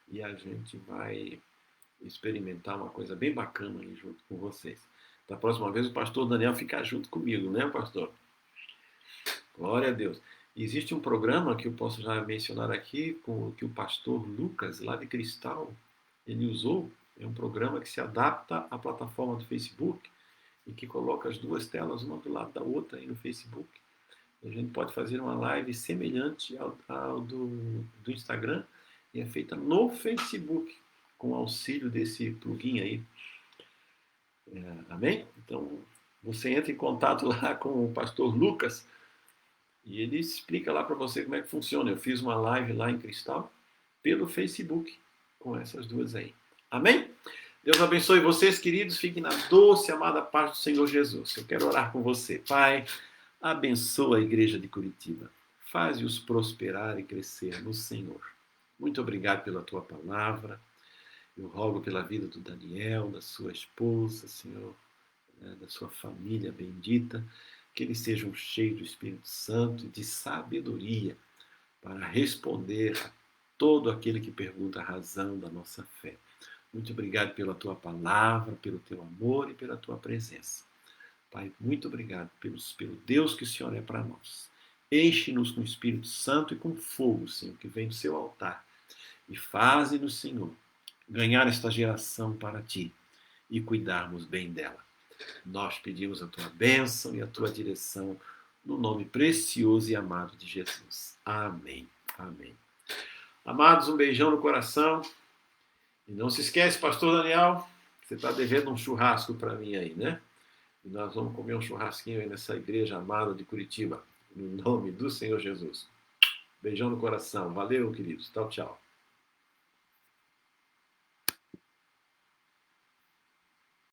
e a gente vai experimentar uma coisa bem bacana aí junto com vocês. Da próxima vez o pastor Daniel ficar junto comigo, né, pastor? Glória a Deus. Existe um programa que eu posso já mencionar aqui, que o pastor Lucas, lá de Cristal, ele usou. É um programa que se adapta à plataforma do Facebook e que coloca as duas telas uma do lado da outra aí no Facebook. A gente pode fazer uma live semelhante ao do Instagram e é feita no Facebook com auxílio desse plugin aí. Amém? Então, você entra em contato lá com o pastor Lucas e ele explica lá para você como é que funciona. Eu fiz uma live lá em Cristal pelo Facebook com essas duas aí. Amém? Deus abençoe vocês, queridos. Fiquem na doce, amada paz do Senhor Jesus. Eu quero orar com você. Pai, abençoa a igreja de Curitiba. Faze-os prosperar e crescer no Senhor. Muito obrigado pela tua palavra. Eu rogo pela vida do Daniel, da sua esposa, Senhor, da sua família bendita, que eles sejam cheios do Espírito Santo e de sabedoria para responder a todo aquele que pergunta a razão da nossa fé. Muito obrigado pela tua palavra, pelo teu amor e pela tua presença. Pai, muito obrigado pelo Deus que o Senhor é para nós. Enche-nos com o Espírito Santo e com fogo, Senhor, que vem do seu altar. E faze-nos, Senhor, ganhar esta geração para ti e cuidarmos bem dela. Nós pedimos a tua bênção e a tua direção no nome precioso e amado de Jesus. Amém. Amém. Amados, um beijão no coração. E não se esquece, pastor Daniel, você está devendo um churrasco para mim aí, né? E nós vamos comer um churrasquinho aí nessa igreja amada de Curitiba, no nome do Senhor Jesus. Beijão no coração. Valeu, queridos. Tchau, tchau.